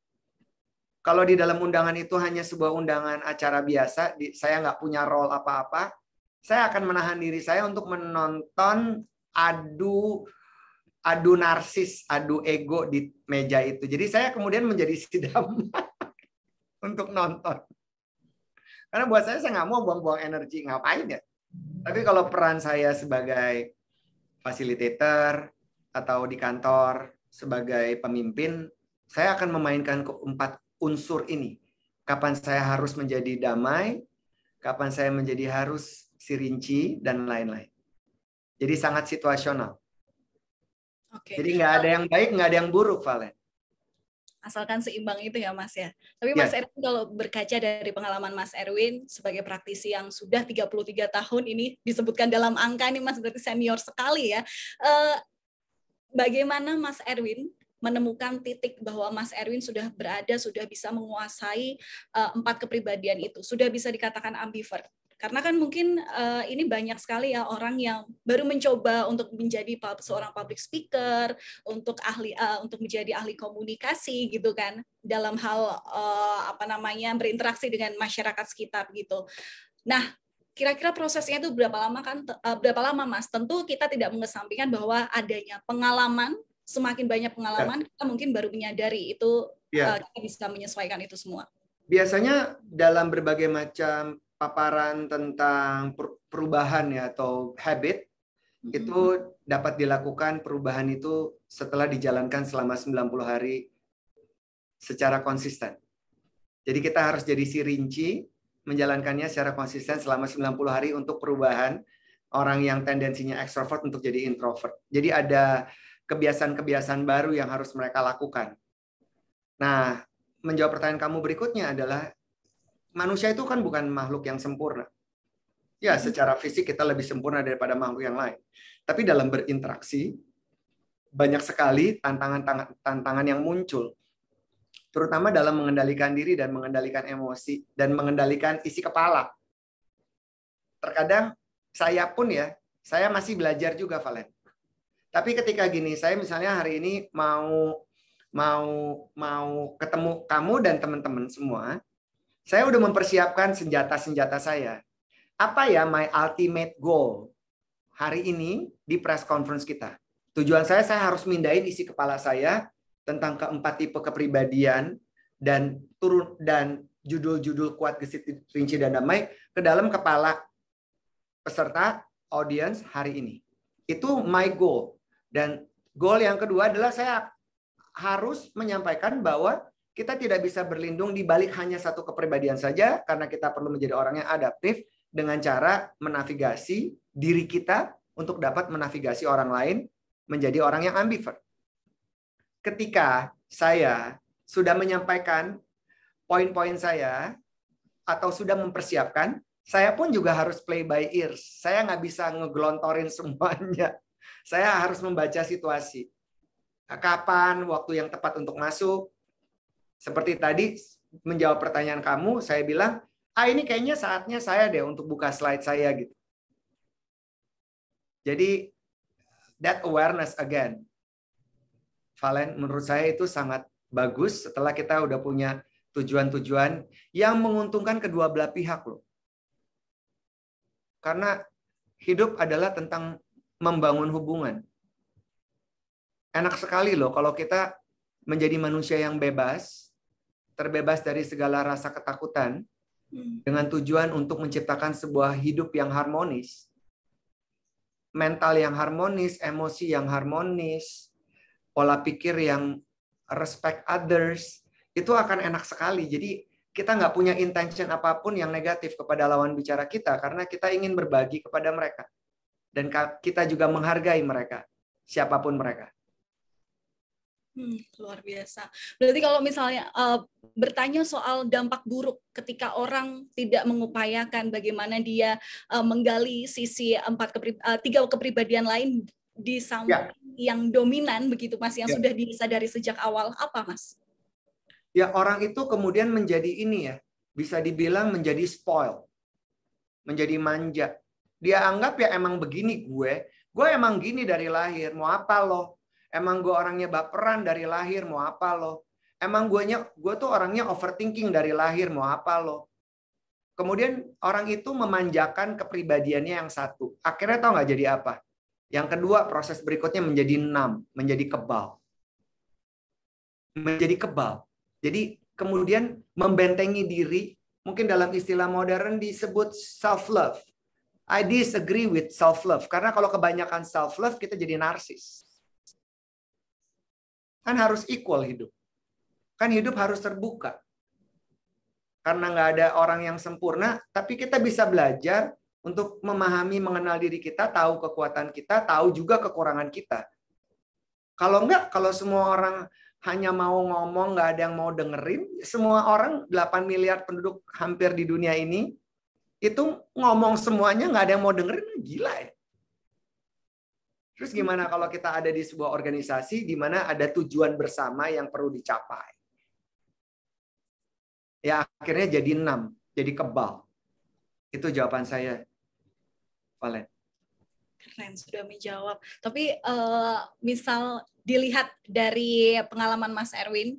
Kalau di dalam undangan itu hanya sebuah undangan acara biasa, saya nggak punya role apa-apa, saya akan menahan diri saya untuk menonton adu narsis, adu ego di meja itu. Jadi saya kemudian menjadi sidam untuk nonton. Karena buat saya nggak mau buang-buang energi, ngapain ya? Tapi kalau peran saya sebagai fasilitator atau di kantor sebagai pemimpin, saya akan memainkan keempat unsur ini. Kapan saya harus menjadi damai, kapan saya menjadi harus si rinci, dan lain-lain. Jadi sangat situasional. Oke. Jadi nggak ada yang baik, nggak ada yang buruk, Valen. Asalkan seimbang itu ya, Mas ya. Tapi Mas Erwin, kalau berkaca dari pengalaman Mas Erwin sebagai praktisi yang sudah 33 tahun ini disebutkan dalam angka ini, Mas, berarti senior sekali ya. Bagaimana Mas Erwin menemukan titik bahwa Mas Erwin sudah bisa menguasai 4 kepribadian itu, sudah bisa dikatakan ambivert? Karena kan mungkin ini banyak sekali ya orang yang baru mencoba untuk menjadi seorang public speaker, untuk menjadi ahli komunikasi gitu kan, dalam hal berinteraksi dengan masyarakat sekitar gitu. Nah, kira-kira prosesnya itu berapa lama, Mas? Tentu kita tidak mengesampingkan bahwa adanya pengalaman, semakin banyak pengalaman kita mungkin baru menyadari itu kita bisa menyesuaikan itu semua. Biasanya dalam berbagai macam paparan tentang perubahan ya atau habit, itu dapat dilakukan perubahan itu setelah dijalankan selama 90 hari secara konsisten. Jadi kita harus jadi si rinci, menjalankannya secara konsisten selama 90 hari untuk perubahan orang yang tendensinya ekstrovert untuk jadi introvert. Jadi ada kebiasaan-kebiasaan baru yang harus mereka lakukan. Nah, menjawab pertanyaan kamu berikutnya adalah, manusia itu kan bukan makhluk yang sempurna. Ya, secara fisik kita lebih sempurna daripada makhluk yang lain. Tapi dalam berinteraksi, banyak sekali tantangan yang muncul. Terutama dalam mengendalikan diri dan mengendalikan emosi dan mengendalikan isi kepala. Terkadang saya pun saya masih belajar juga, Valen. Tapi ketika gini, saya misalnya hari ini mau ketemu kamu dan teman-teman semua, saya udah mempersiapkan senjata-senjata saya. Apa ya my ultimate goal hari ini di press conference kita? Tujuan saya harus mindahin isi kepala saya tentang keempat tipe kepribadian dan judul-judul kuat, gesit, rinci, dan damai ke dalam kepala peserta audiens hari ini. Itu my goal. Dan goal yang kedua adalah saya harus menyampaikan bahwa kita tidak bisa berlindung di balik hanya satu kepribadian saja, karena kita perlu menjadi orang yang adaptif dengan cara menavigasi diri kita untuk dapat menavigasi orang lain menjadi orang yang ambivert. Ketika saya sudah menyampaikan poin-poin saya atau sudah mempersiapkan, saya pun juga harus play by ears. Saya nggak bisa ngegelontorin semuanya. Saya harus membaca situasi. Kapan waktu yang tepat untuk masuk? Seperti tadi menjawab pertanyaan kamu, saya bilang, ini kayaknya saatnya saya deh untuk buka slide saya gitu. Jadi that awareness again, Valen, menurut saya itu sangat bagus setelah kita udah punya tujuan-tujuan yang menguntungkan kedua belah pihak loh. Karena hidup adalah tentang membangun hubungan. Enak sekali loh kalau kita menjadi manusia yang bebas, terbebas dari segala rasa ketakutan, dengan tujuan untuk menciptakan sebuah hidup yang harmonis. Mental yang harmonis, emosi yang harmonis, pola pikir yang respect others, itu akan enak sekali. Jadi kita nggak punya intention apapun yang negatif kepada lawan bicara kita, karena kita ingin berbagi kepada mereka. Dan kita juga menghargai mereka, siapapun mereka. Luar biasa. Berarti kalau misalnya bertanya soal dampak buruk ketika orang tidak mengupayakan bagaimana dia menggali sisi tiga kepribadian lain di samping yang dominan begitu Mas, yang sudah disadari sejak awal, apa Mas? Ya, orang itu kemudian menjadi ini ya, bisa dibilang menjadi spoil, menjadi manja. Dia anggap ya emang begini gue emang gini dari lahir, mau apa lo? Emang gue orangnya baperan dari lahir, mau apa lo? Emang gue tuh orangnya overthinking dari lahir, mau apa lo? Kemudian orang itu memanjakan kepribadiannya yang satu. Akhirnya tau nggak jadi apa? Yang kedua, proses berikutnya menjadi menjadi kebal. Menjadi kebal. Jadi kemudian membentengi diri, mungkin dalam istilah modern disebut self-love. I disagree with self-love. Karena kalau kebanyakan self-love, kita jadi narsis. Kan harus equal hidup. Kan hidup harus terbuka. Karena nggak ada orang yang sempurna, tapi kita bisa belajar untuk memahami, mengenal diri kita, tahu kekuatan kita, tahu juga kekurangan kita. Kalau enggak, kalau semua orang hanya mau ngomong, nggak ada yang mau dengerin, semua orang 8 miliar penduduk hampir di dunia ini, itu ngomong semuanya nggak ada yang mau dengerin, gila ya. Terus gimana kalau kita ada di sebuah organisasi di mana ada tujuan bersama yang perlu dicapai? Ya akhirnya jadi jadi kebal. Itu jawaban saya, Valen. Keren, sudah menjawab. Tapi misal dilihat dari pengalaman Mas Erwin,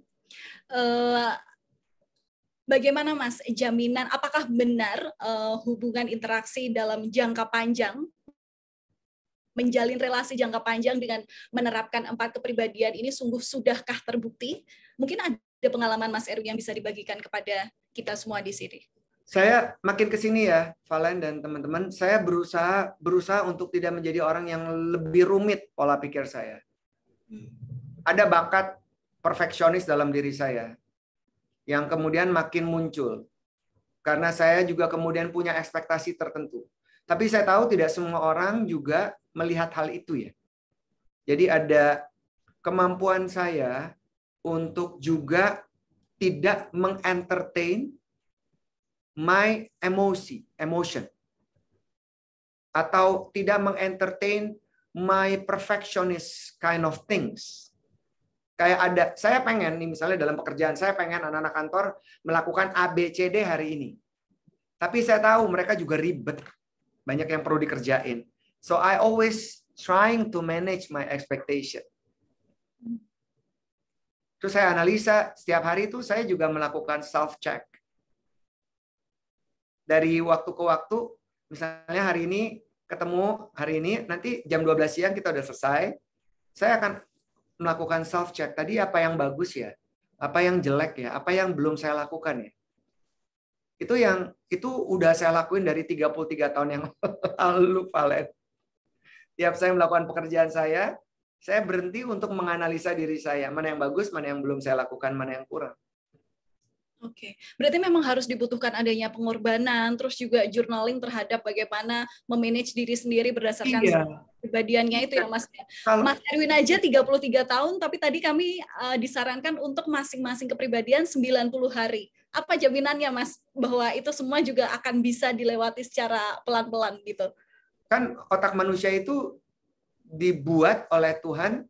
bagaimana Mas jaminan, apakah benar hubungan interaksi dalam jangka panjang, menjalin relasi jangka panjang dengan menerapkan 4 kepribadian ini sungguh sudahkah terbukti? Mungkin ada pengalaman Mas Erwin yang bisa dibagikan kepada kita semua di sini. Saya makin ke sini ya, Valen dan teman-teman, saya berusaha untuk tidak menjadi orang yang lebih rumit pola pikir saya. Ada bakat perfeksionis dalam diri saya yang kemudian makin muncul. Karena saya juga kemudian punya ekspektasi tertentu. Tapi saya tahu tidak semua orang juga melihat hal itu ya. Jadi ada kemampuan saya untuk juga tidak mengentertain my emotion. Atau tidak mengentertain my perfectionist kind of things. Kayak saya pengen nih misalnya dalam pekerjaan, saya pengen anak-anak kantor melakukan ABCD hari ini. Tapi saya tahu mereka juga ribet. Banyak yang perlu dikerjain. So I always trying to manage my expectation. Terus saya analisa, setiap hari itu saya juga melakukan self-check. Dari waktu ke waktu, misalnya hari ini ketemu, hari ini, nanti jam 12 siang kita udah selesai, saya akan melakukan self-check. Tadi apa yang bagus ya? Apa yang jelek ya? Apa yang belum saya lakukan ya? Itu udah saya lakuin dari 33 tahun yang lalu, Valen. Tiap saya melakukan pekerjaan saya berhenti untuk menganalisa diri saya. Mana yang bagus, mana yang belum saya lakukan, mana yang kurang. Oke, berarti memang harus dibutuhkan adanya pengorbanan, terus juga journaling terhadap bagaimana memanage diri sendiri berdasarkan kepribadiannya itu ya Mas. Mas Erwin aja 33 tahun, tapi tadi kami disarankan untuk masing-masing kepribadian 90 hari. Apa jaminannya Mas bahwa itu semua juga akan bisa dilewati secara pelan-pelan gitu? Kan otak manusia itu dibuat oleh Tuhan,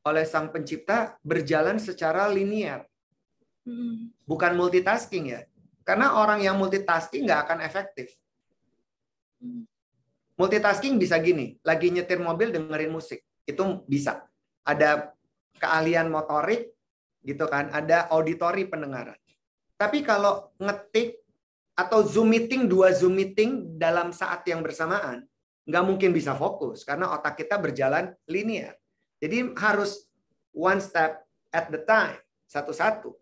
oleh Sang Pencipta berjalan secara linear. Bukan multitasking ya. Karena orang yang multitasking nggak akan efektif. Multitasking bisa gini, lagi nyetir mobil dengerin musik. Itu bisa. Ada keahlian motorik, gitu kan. Ada auditori pendengaran. Tapi kalau ngetik atau Zoom meeting, 2 Zoom meeting dalam saat yang bersamaan, nggak mungkin bisa fokus. Karena otak kita berjalan linear. Jadi harus one step at the time. Satu-satu.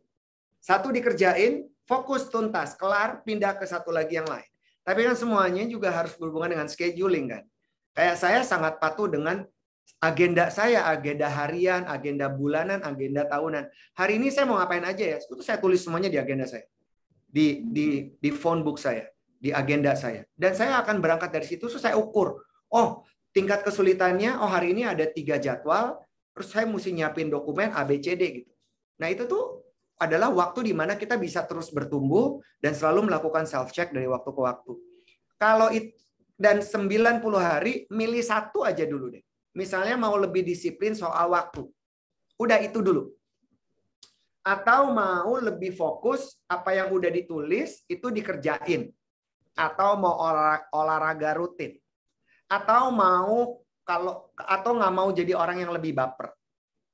Satu dikerjain, fokus tuntas, kelar, pindah ke satu lagi yang lain. Tapi kan semuanya juga harus berhubungan dengan scheduling kan. Kayak saya sangat patuh dengan agenda saya, agenda harian, agenda bulanan, agenda tahunan. Hari ini saya mau ngapain aja ya, itu saya tulis semuanya di agenda saya. Di phone book saya, di agenda saya. Dan saya akan berangkat dari situ, terus saya ukur. Oh, tingkat kesulitannya, oh hari ini ada 3 jadwal, terus saya mesti nyiapin dokumen A, B, C, D gitu. Nah itu tuh adalah waktu di mana kita bisa terus bertumbuh dan selalu melakukan self-check dari waktu ke waktu. Kalau dan 90 hari, milih satu aja dulu deh. Misalnya mau lebih disiplin soal waktu. Udah itu dulu. Atau mau lebih fokus, apa yang udah ditulis, itu dikerjain. Atau mau olahraga rutin. Atau nggak mau jadi orang yang lebih baper.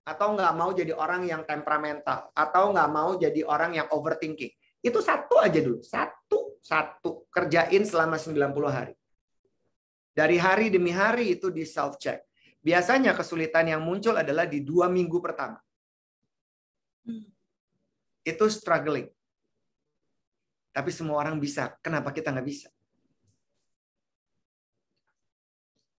Atau nggak mau jadi orang yang temperamental, atau nggak mau jadi orang yang overthinking. Itu satu aja dulu. Satu. Kerjain selama 90 hari. Dari hari demi hari itu di self-check. Biasanya kesulitan yang muncul adalah di 2 minggu pertama. Itu struggling. Tapi semua orang bisa. Kenapa kita nggak bisa?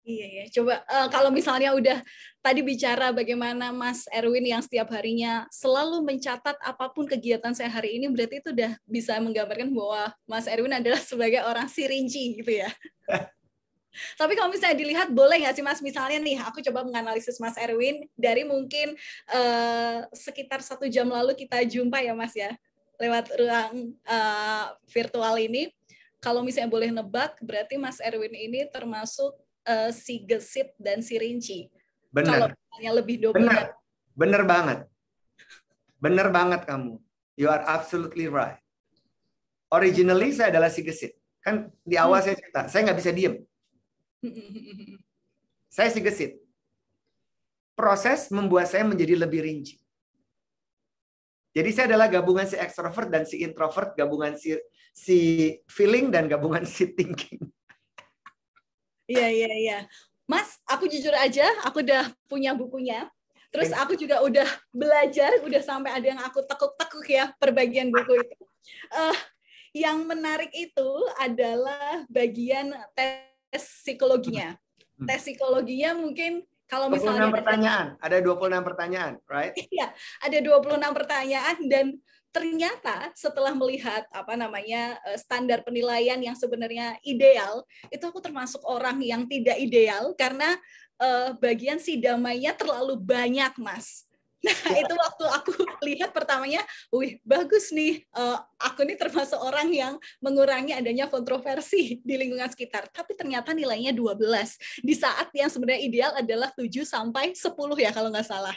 Iya ya, coba kalau misalnya udah tadi bicara bagaimana Mas Erwin yang setiap harinya selalu mencatat apapun kegiatan saya hari ini, berarti itu udah bisa menggambarkan bahwa Mas Erwin adalah sebagai orang si rinci gitu ya. Tapi kalau misalnya dilihat, boleh nggak sih Mas, misalnya nih, aku coba menganalisis Mas Erwin dari mungkin sekitar 1 jam lalu kita jumpa ya Mas ya, lewat ruang virtual ini. Kalau misalnya boleh nebak, berarti Mas Erwin ini termasuk si gesit dan si rinci. Benar. Kalau misalnya lebih dominan. Benar banget. Benar banget kamu. You are absolutely right. Originally saya adalah si gesit. Kan di awal saya cerita, saya nggak bisa diem. Saya si gesit. Proses membuat saya menjadi lebih rinci. Jadi saya adalah gabungan si extrovert dan si introvert, gabungan si feeling dan gabungan si thinking. Iya. Mas, aku jujur aja, aku udah punya bukunya. Terus aku juga udah belajar, udah sampai ada yang aku tekuk-tekuk ya, perbagian buku itu. Yang menarik itu adalah bagian tes psikologinya. Tes psikologinya mungkin kalau misalnya... 26 pertanyaan, ada 26 pertanyaan, right? Iya, ada 26 pertanyaan dan ternyata setelah melihat standar penilaian yang sebenarnya ideal, itu aku termasuk orang yang tidak ideal karena bagian si damainya terlalu banyak, Mas. Nah, itu waktu aku lihat pertamanya, wih, bagus nih, aku ini termasuk orang yang mengurangi adanya kontroversi di lingkungan sekitar. Tapi ternyata nilainya 12, di saat yang sebenarnya ideal adalah 7-10 ya kalau nggak salah.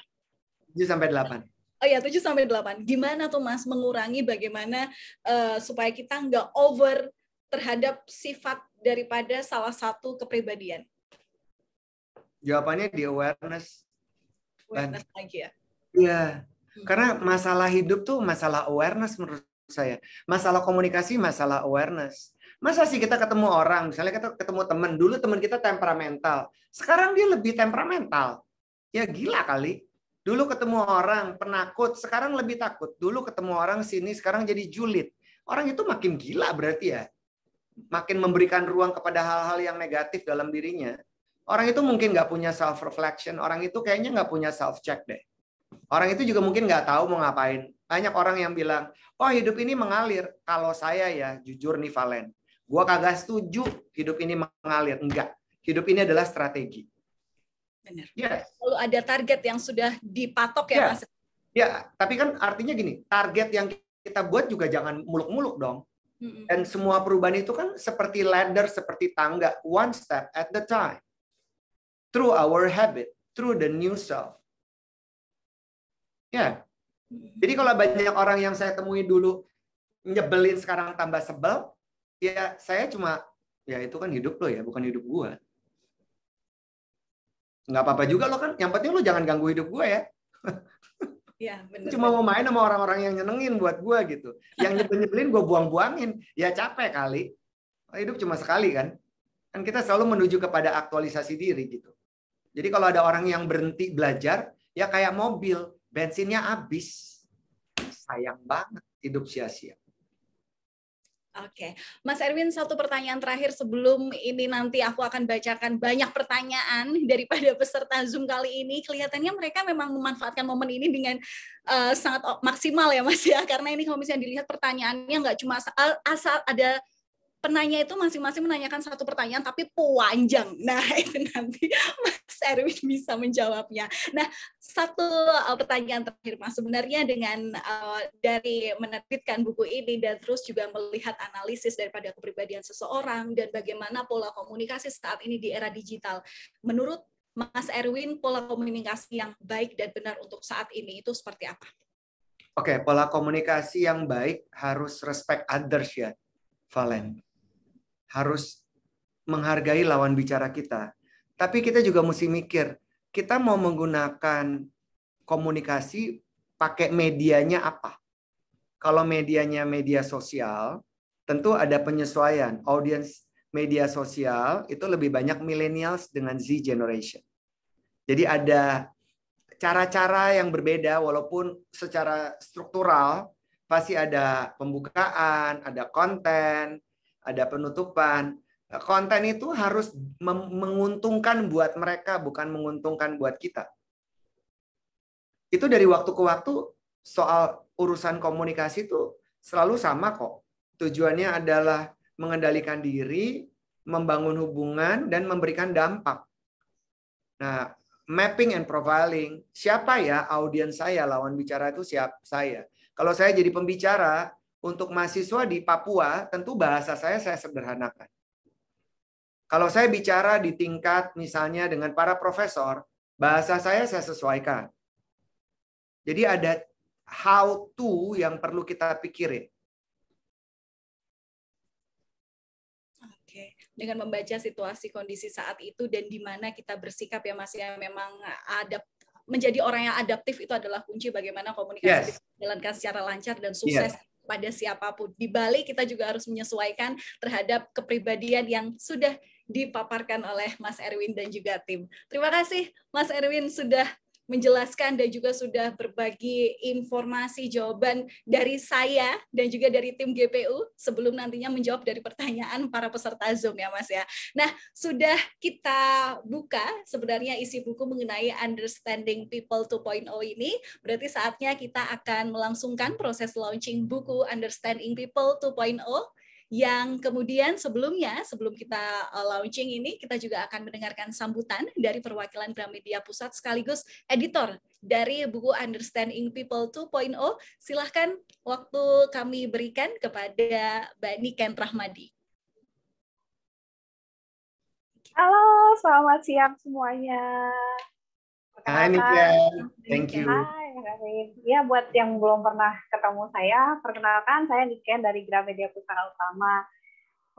7-8. Oh ya, 7-8. Gimana tuh Mas mengurangi bagaimana supaya kita nggak over terhadap sifat daripada salah satu kepribadian? Jawabannya di awareness. Awareness lagi ya? Iya, karena masalah hidup tuh masalah awareness menurut saya. Masalah komunikasi, masalah awareness. Masa sih kita ketemu orang, misalnya kita ketemu teman, dulu teman kita temperamental. Sekarang dia lebih temperamental. Ya gila kali. Dulu ketemu orang penakut, sekarang lebih takut. Dulu ketemu orang sini, sekarang jadi julid. Orang itu makin gila berarti ya. Makin memberikan ruang kepada hal-hal yang negatif dalam dirinya. Orang itu mungkin nggak punya self reflection, orang itu kayaknya nggak punya self check deh. Orang itu juga mungkin nggak tahu mau ngapain. Banyak orang yang bilang, oh hidup ini mengalir. Kalau saya ya jujur nih Valen, gua kagak setuju hidup ini mengalir. Enggak, hidup ini adalah strategi. Benar. Ya. Lalu ada target yang sudah dipatok ya, Mas. Ya, tapi kan artinya gini, target yang kita buat juga jangan muluk-muluk dong. Dan semua perubahan itu kan seperti ladder, seperti tangga, one step at the time. Through our habit, through the new self. Ya. Jadi kalau banyak orang yang saya temui dulu nyebelin sekarang tambah sebel, ya saya cuma, ya itu kan hidup lo ya, bukan hidup gua. Nggak apa-apa juga lo kan, yang penting lo jangan ganggu hidup gua ya. Ya, bener, cuma mau main sama orang-orang yang nyenengin buat gue gitu. Yang nyebelin gue buang-buangin. Ya capek kali. Hidup cuma sekali kan. Kan kita selalu menuju kepada aktualisasi diri gitu. Jadi kalau ada orang yang berhenti belajar, ya kayak mobil. Bensinnya habis. Sayang banget hidup sia-sia. Oke, Mas Erwin, satu pertanyaan terakhir sebelum ini nanti aku akan bacakan banyak pertanyaan daripada peserta Zoom kali ini. Kelihatannya mereka memang memanfaatkan momen ini dengan sangat maksimal ya Mas ya, karena ini kalau misalnya dilihat pertanyaannya nggak cuma asal ada penanya itu masing-masing menanyakan satu pertanyaan tapi panjang. Nah, itu nanti Mas Erwin bisa menjawabnya. Nah, satu pertanyaan terakhir Mas, sebenarnya dengan dari menerbitkan buku ini dan terus juga melihat analisis daripada kepribadian seseorang dan bagaimana pola komunikasi saat ini di era digital. Menurut Mas Erwin, pola komunikasi yang baik dan benar untuk saat ini itu seperti apa? Oke, pola komunikasi yang baik harus respect others ya, Valen. Harus menghargai lawan bicara kita. Tapi kita juga mesti mikir, kita mau menggunakan komunikasi pakai medianya apa? Kalau medianya media sosial, tentu ada penyesuaian. Audiens media sosial itu lebih banyak millennials dengan Z generation. Jadi ada cara-cara yang berbeda walaupun secara struktural pasti ada pembukaan, ada konten, ada penutupan. Konten itu harus menguntungkan buat mereka, bukan menguntungkan buat kita. Itu dari waktu ke waktu soal urusan komunikasi itu selalu sama kok. Tujuannya adalah mengendalikan diri, membangun hubungan, dan memberikan dampak. Nah, mapping and profiling, siapa ya audiens saya, lawan bicara itu siapa saya. Kalau saya jadi pembicara, untuk mahasiswa di Papua, tentu bahasa saya sederhanakan. Kalau saya bicara di tingkat misalnya dengan para profesor, bahasa saya sesuaikan. Jadi ada how to yang perlu kita pikirin. Oke, dengan membaca situasi kondisi saat itu dan di mana kita bersikap ya Mas ya, memang ada menjadi orang yang adaptif itu adalah kunci bagaimana komunikasi dijalankan secara lancar dan sukses pada siapapun. Di Bali kita juga harus menyesuaikan terhadap kepribadian yang sudah dipaparkan oleh Mas Erwin dan juga tim. Terima kasih Mas Erwin sudah menjelaskan dan juga sudah berbagi informasi jawaban dari saya dan juga dari tim GPU sebelum nantinya menjawab dari pertanyaan para peserta Zoom ya Mas ya. Nah, sudah kita buka sebenarnya isi buku mengenai Understanding People 2.0 ini, berarti saatnya kita akan melangsungkan proses launching buku Understanding People 2.0 yang kemudian sebelum kita launching ini, kita juga akan mendengarkan sambutan dari perwakilan Gramedia Pusat sekaligus editor dari buku Understanding People 2.0. Silahkan waktu kami berikan kepada Mbak Niken Rahmadi. Halo, selamat siang semuanya. Hai Niken, thank you. Hai, ya buat yang belum pernah ketemu saya, perkenalkan saya Niken dari Gramedia Pusaka Utama.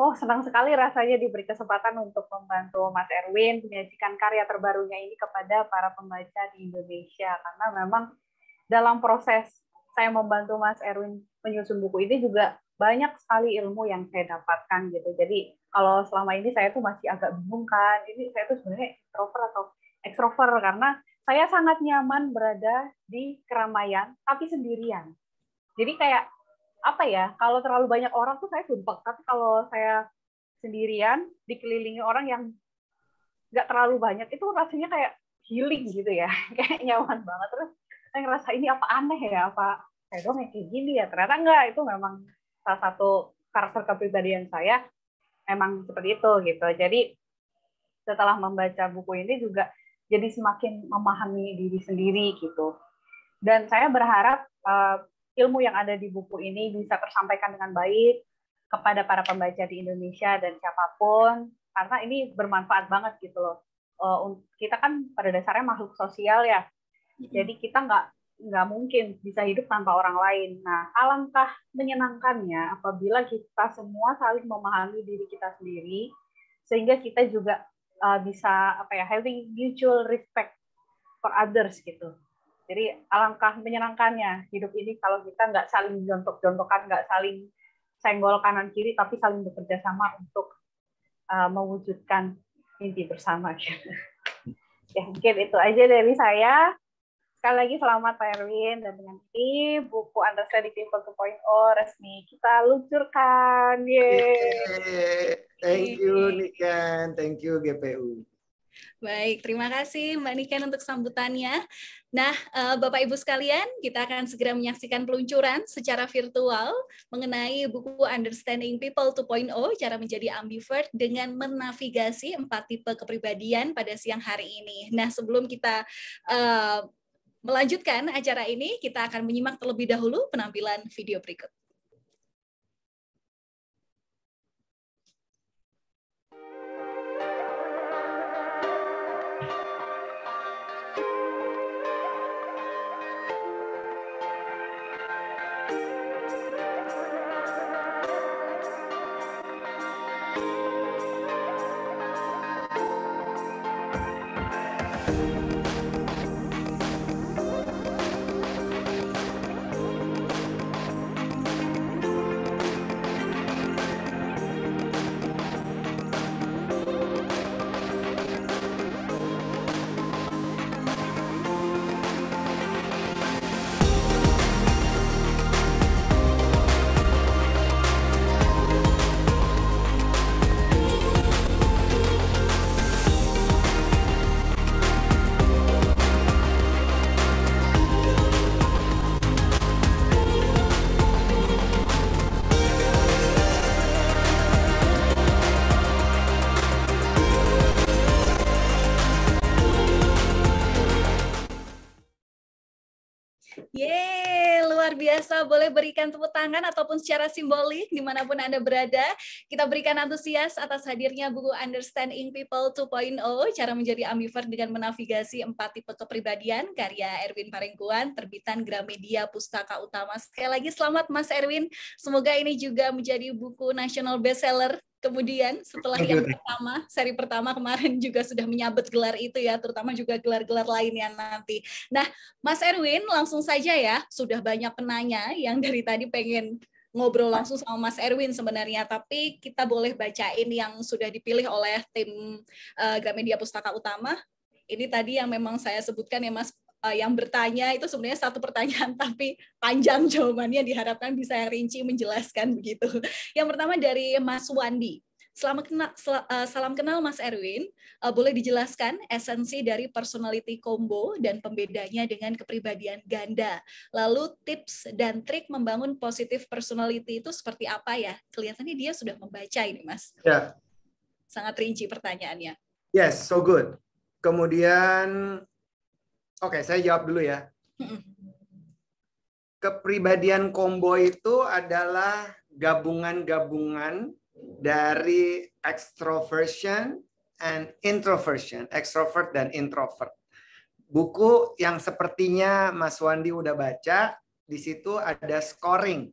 Oh, senang sekali rasanya diberi kesempatan untuk membantu Mas Erwin menyajikan karya terbarunya ini kepada para pembaca di Indonesia. Karena memang dalam proses saya membantu Mas Erwin menyusun buku ini juga banyak sekali ilmu yang saya dapatkan gitu. Jadi kalau selama ini saya tuh masih agak bingung kan, ini saya tuh sebenarnya introvert atau ekstrovert karena saya sangat nyaman berada di keramaian tapi sendirian. Jadi kayak apa ya, kalau terlalu banyak orang tuh saya sumpah, tapi kalau saya sendirian dikelilingi orang yang nggak terlalu banyak, itu rasanya kayak healing gitu ya, kayak nyaman banget. Terus saya ngerasa ini apa aneh ya, apa saya dong kayak gini ya, ternyata enggak, itu memang salah satu karakter kepribadian saya memang seperti itu gitu. Jadi setelah membaca buku ini juga jadi semakin memahami diri sendiri gitu. Dan saya berharap ilmu yang ada di buku ini bisa tersampaikan dengan baik kepada para pembaca di Indonesia dan siapapun, karena ini bermanfaat banget gitu loh. Kita kan pada dasarnya makhluk sosial ya, jadi kita nggak mungkin bisa hidup tanpa orang lain. Nah, alangkah menyenangkannya apabila kita semua saling memahami diri kita sendiri, sehingga kita juga bisa having mutual respect for others gitu. Jadi alangkah menyenangkannya hidup ini kalau kita nggak saling jontok-jontokan, nggak saling senggol kanan kiri, tapi saling bekerja sama untuk mewujudkan mimpi bersama. Ya mungkin itu aja dari saya. Sekali lagi selamat Pak Erwin, dan dengan ini buku Understanding People 2.0 resmi kita luncurkan. Yeay. Thank you Niken, thank you GPU. Baik, terima kasih Mbak Niken untuk sambutannya. Nah, Bapak Ibu sekalian, kita akan segera menyaksikan peluncuran secara virtual mengenai buku Understanding People 2.0, cara menjadi ambivert dengan menavigasi 4 tipe kepribadian pada siang hari ini. Nah, sebelum kita melanjutkan acara ini, kita akan menyimak terlebih dahulu penampilan video berikut. Yeay, luar biasa. Boleh berikan tepuk tangan ataupun secara simbolik dimanapun Anda berada. Kita berikan antusias atas hadirnya buku Understanding People 2.0, cara menjadi ambivert dengan menavigasi 4 tipe kepribadian, karya Erwin Parengkuan, terbitan Gramedia Pustaka Utama. Sekali lagi selamat Mas Erwin. Semoga ini juga menjadi buku national bestseller. Kemudian setelah yang pertama, seri pertama kemarin juga sudah menyabet gelar itu ya, terutama juga gelar-gelar lainnya nanti. Nah, Mas Erwin, langsung saja ya, sudah banyak penanya yang dari tadi pengen ngobrol langsung sama Mas Erwin sebenarnya, tapi kita boleh bacain yang sudah dipilih oleh tim Gramedia Pustaka Utama. Ini tadi yang memang saya sebutkan ya Mas, yang bertanya itu sebenarnya satu pertanyaan tapi panjang jawabannya, diharapkan bisa rinci menjelaskan begitu. Yang pertama dari Mas Wandi. Salam kenal Mas Erwin, boleh dijelaskan esensi dari personality combo dan pembedanya dengan kepribadian ganda. Lalu tips dan trik membangun positive personality itu seperti apa ya? Kelihatannya dia sudah membaca ini Mas. Ya. Sangat rinci pertanyaannya. Yes, so good. Kemudian oke, saya jawab dulu ya. Kepribadian combo itu adalah gabungan-gabungan dari extroversion and introversion, extrovert dan introvert. Buku yang sepertinya Mas Wandi udah baca, di situ ada scoring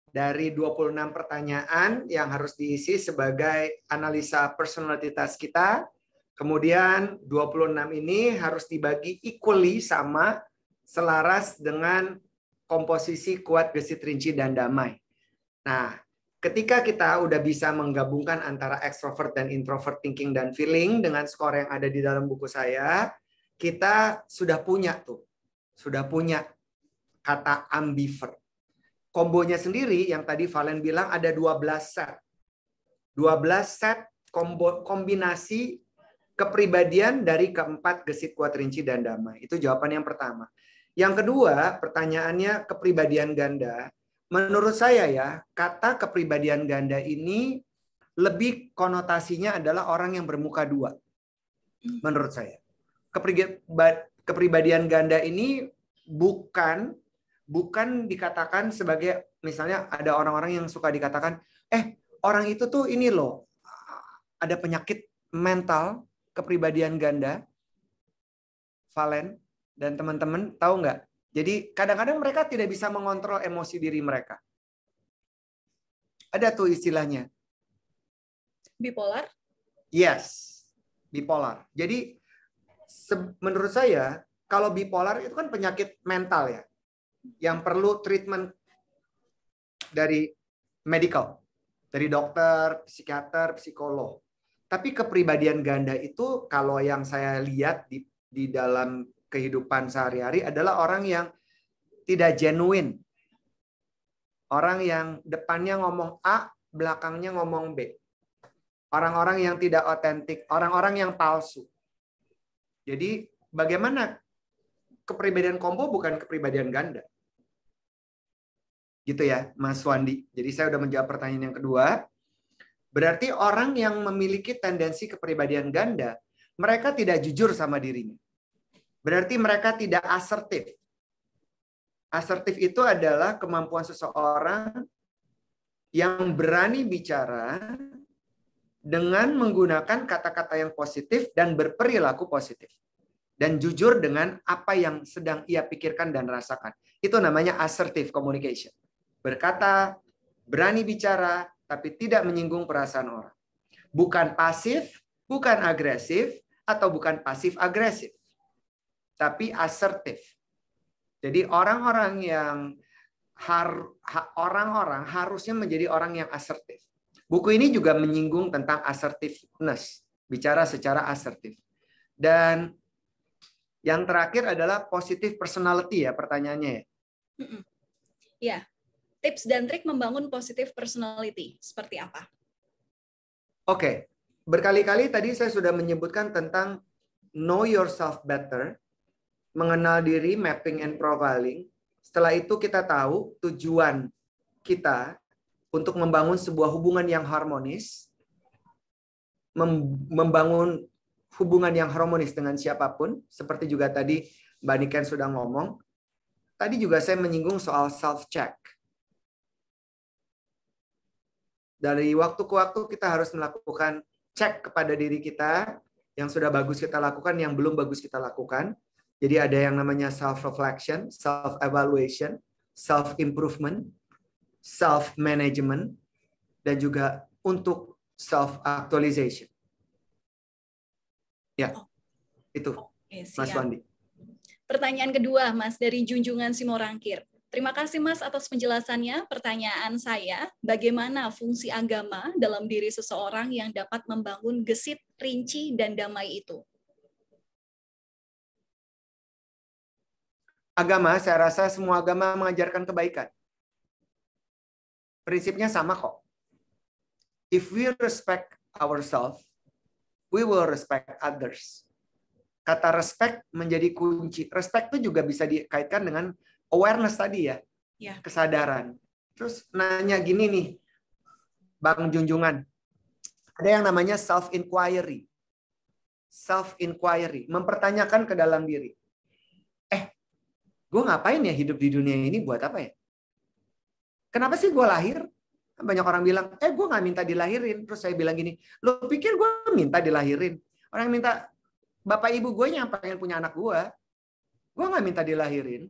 dari 26 pertanyaan yang harus diisi sebagai analisa personalitas kita. Kemudian 26 ini harus dibagi equally sama, selaras dengan komposisi kuat, gesit, rinci, dan damai. Nah, ketika kita udah bisa menggabungkan antara extrovert dan introvert thinking dan feeling dengan skor yang ada di dalam buku saya, kita sudah punya kata ambivert. Kombonya sendiri yang tadi Valen bilang ada 12 set. 12 set kombinasi kepribadian dari keempat gesit, kuat, rinci, dan damai. Itu jawaban yang pertama. Yang kedua, pertanyaannya kepribadian ganda. Menurut saya ya, kata kepribadian ganda ini lebih konotasinya adalah orang yang bermuka dua. Menurut saya. Kepribadian ganda ini bukan dikatakan sebagai, misalnya ada orang-orang yang suka dikatakan, orang itu tuh ini loh, ada penyakit mental, kepribadian ganda. Valen dan teman-teman tahu nggak? Jadi kadang-kadang mereka tidak bisa mengontrol emosi diri mereka. Ada tuh istilahnya. Bipolar? Yes, bipolar. Jadi menurut saya kalau bipolar itu kan penyakit mental ya, yang perlu treatment dari medical, dari dokter, psikiater, psikolog. Tapi kepribadian ganda itu kalau yang saya lihat di dalam kehidupan sehari-hari adalah orang yang tidak genuine. Orang yang depannya ngomong A, belakangnya ngomong B. Orang-orang yang tidak otentik, orang-orang yang palsu. Jadi bagaimana kepribadian combo bukan kepribadian ganda. Gitu ya, Mas Wandi. Jadi saya udah menjawab pertanyaan yang kedua. Berarti orang yang memiliki tendensi kepribadian ganda, mereka tidak jujur sama dirinya. Berarti mereka tidak asertif. Asertif itu adalah kemampuan seseorang yang berani bicara dengan menggunakan kata-kata yang positif dan berperilaku positif. Dan jujur dengan apa yang sedang ia pikirkan dan rasakan. Itu namanya assertive communication. Berkata, berani bicara, tapi tidak menyinggung perasaan orang. Bukan pasif, bukan agresif, atau bukan pasif agresif. Tapi asertif. Jadi orang-orang harusnya menjadi orang yang asertif. Buku ini juga menyinggung tentang assertiveness, bicara secara asertif. Dan yang terakhir adalah positive personality ya pertanyaannya ya. Ya, tips dan trik membangun positive personality seperti apa? Oke, berkali-kali tadi saya sudah menyebutkan tentang know yourself better, mengenal diri, mapping and profiling. Setelah itu kita tahu tujuan kita untuk membangun sebuah hubungan yang harmonis, membangun hubungan yang harmonis dengan siapapun, seperti juga tadi Mbak Niken sudah ngomong. Tadi juga saya menyinggung soal self-check. Dari waktu ke waktu kita harus melakukan cek kepada diri kita, yang sudah bagus kita lakukan, yang belum bagus kita lakukan. Jadi ada yang namanya self-reflection, self-evaluation, self-improvement, self-management, dan juga untuk self-actualization. Ya, itu Mas Wandi. Pertanyaan kedua, Mas, dari Junjungan Simorangkir. Terima kasih, Mas, atas penjelasannya. Pertanyaan saya, bagaimana fungsi agama dalam diri seseorang yang dapat membangun gesit, rinci, dan damai itu? Agama, saya rasa semua agama mengajarkan kebaikan. Prinsipnya sama kok. If we respect ourselves, we will respect others. Kata respect menjadi kunci. Respect itu juga bisa dikaitkan dengan awareness tadi ya. Kesadaran. Terus nanya gini nih, Bang Junjungan. Ada yang namanya self-inquiry. Self-inquiry. Mempertanyakan ke dalam diri. Gue ngapain ya hidup di dunia ini, buat apa ya? Kenapa sih gue lahir? Banyak orang bilang, gue nggak minta dilahirin. Terus saya bilang gini, lo pikir gue minta dilahirin? Orang yang minta, bapak ibu gue yang pengen punya anak gue nggak minta dilahirin.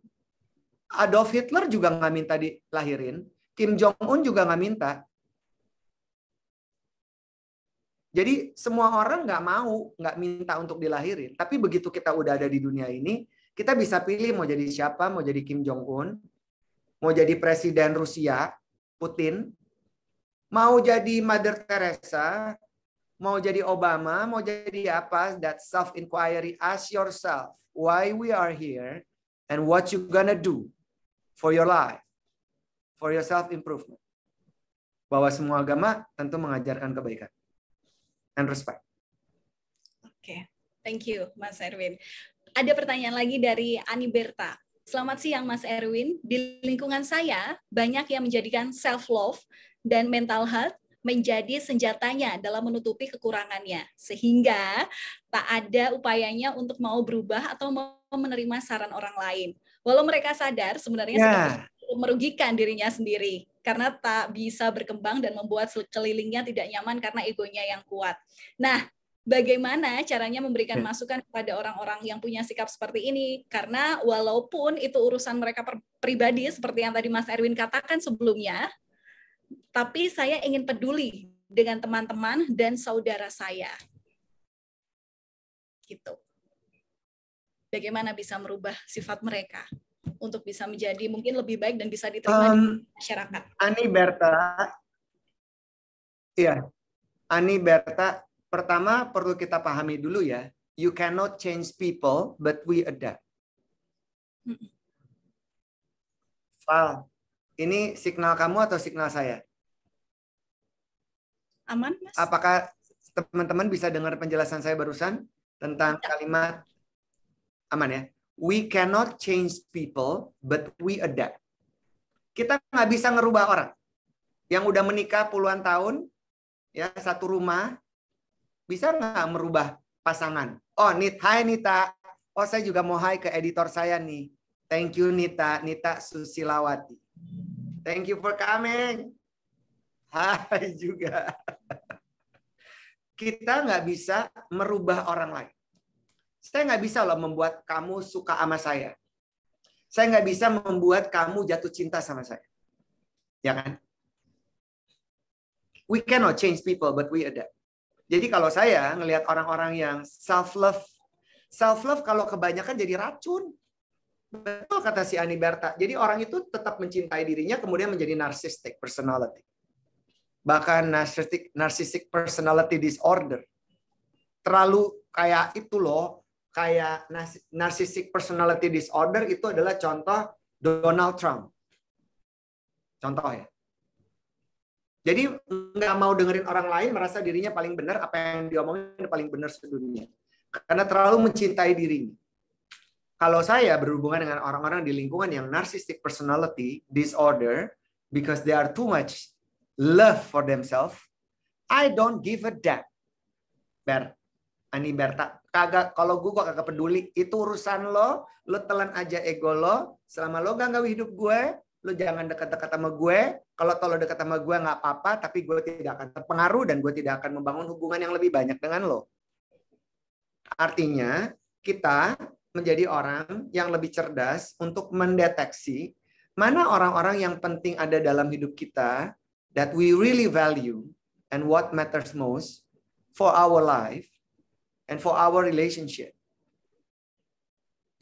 Adolf Hitler juga nggak minta dilahirin. Kim Jong-un juga nggak minta. Jadi semua orang nggak minta untuk dilahirin. Tapi begitu kita udah ada di dunia ini, kita bisa pilih mau jadi siapa, mau jadi Kim Jong-un, mau jadi Presiden Rusia, Putin, mau jadi Mother Teresa, mau jadi Obama, mau jadi apa, that self-inquiry, ask yourself why we are here and what you gonna do for your life, for your self-improvement. Bahwa semua agama tentu mengajarkan kebaikan and respect. Oke. Thank you, Mas Erwin. Ada pertanyaan lagi dari Ani Berta. Selamat siang, Mas Erwin. Di lingkungan saya, banyak yang menjadikan self-love dan mental health menjadi senjatanya dalam menutupi kekurangannya. Sehingga tak ada upayanya untuk mau berubah atau mau menerima saran orang lain. Walau mereka sadar sebenarnya seperti merugikan dirinya sendiri. Karena tak bisa berkembang dan membuat sekelilingnya tidak nyaman karena egonya yang kuat. Nah, bagaimana caranya memberikan masukan kepada orang-orang yang punya sikap seperti ini? Karena walaupun itu urusan mereka pribadi, seperti yang tadi Mas Erwin katakan sebelumnya, tapi saya ingin peduli dengan teman-teman dan saudara saya. Gitu. Bagaimana bisa merubah sifat mereka untuk bisa menjadi mungkin lebih baik dan bisa diterima di masyarakat? Ani Berta, iya, Ani Berta, pertama perlu kita pahami dulu ya, you cannot change people, but we adapt. Val, ini signal kamu atau signal saya? Aman, Mas? Apakah teman-teman bisa dengar penjelasan saya barusan tentang kalimat aman ya? We cannot change people, but we adapt. Kita nggak bisa ngerubah orang yang udah menikah puluhan tahun, ya satu rumah, bisa nggak merubah pasangan? Oh, hai Nita. Oh, saya juga mau hai ke editor saya nih. Thank you Nita, Nita Susilawati. Thank you for coming. Hai juga. Kita nggak bisa merubah orang lain. Saya nggak bisa loh membuat kamu suka sama saya. Saya nggak bisa membuat kamu jatuh cinta sama saya. Ya kan? We cannot change people, but we adapt. Jadi kalau saya ngelihat orang-orang yang self-love kalau kebanyakan jadi racun. Betul kata si Ani Berta. Jadi orang itu tetap mencintai dirinya, kemudian menjadi narcissistic personality. Bahkan narcissistic personality disorder. Terlalu kayak itu loh, kayak narcissistic personality disorder itu adalah contoh Donald Trump. Contoh ya. Jadi nggak mau dengerin orang lain, merasa dirinya paling benar, apa yang diomongin paling benar sedunia. Karena terlalu mencintai dirinya. Kalau saya berhubungan dengan orang-orang di lingkungan yang narcissistic personality disorder, because they are too much love for themselves, I don't give a damn. Ani Berta, kalau gue kagak peduli, itu urusan lo telan aja ego lo, selama lo gak ganggu hidup gue, lo jangan dekat-dekat sama gue, kalau lo dekat sama gue nggak apa-apa, tapi gue tidak akan terpengaruh dan gue tidak akan membangun hubungan yang lebih banyak dengan lo. Artinya, kita menjadi orang yang lebih cerdas untuk mendeteksi mana orang-orang yang penting ada dalam hidup kita, that we really value, and what matters most for our life, and for our relationship.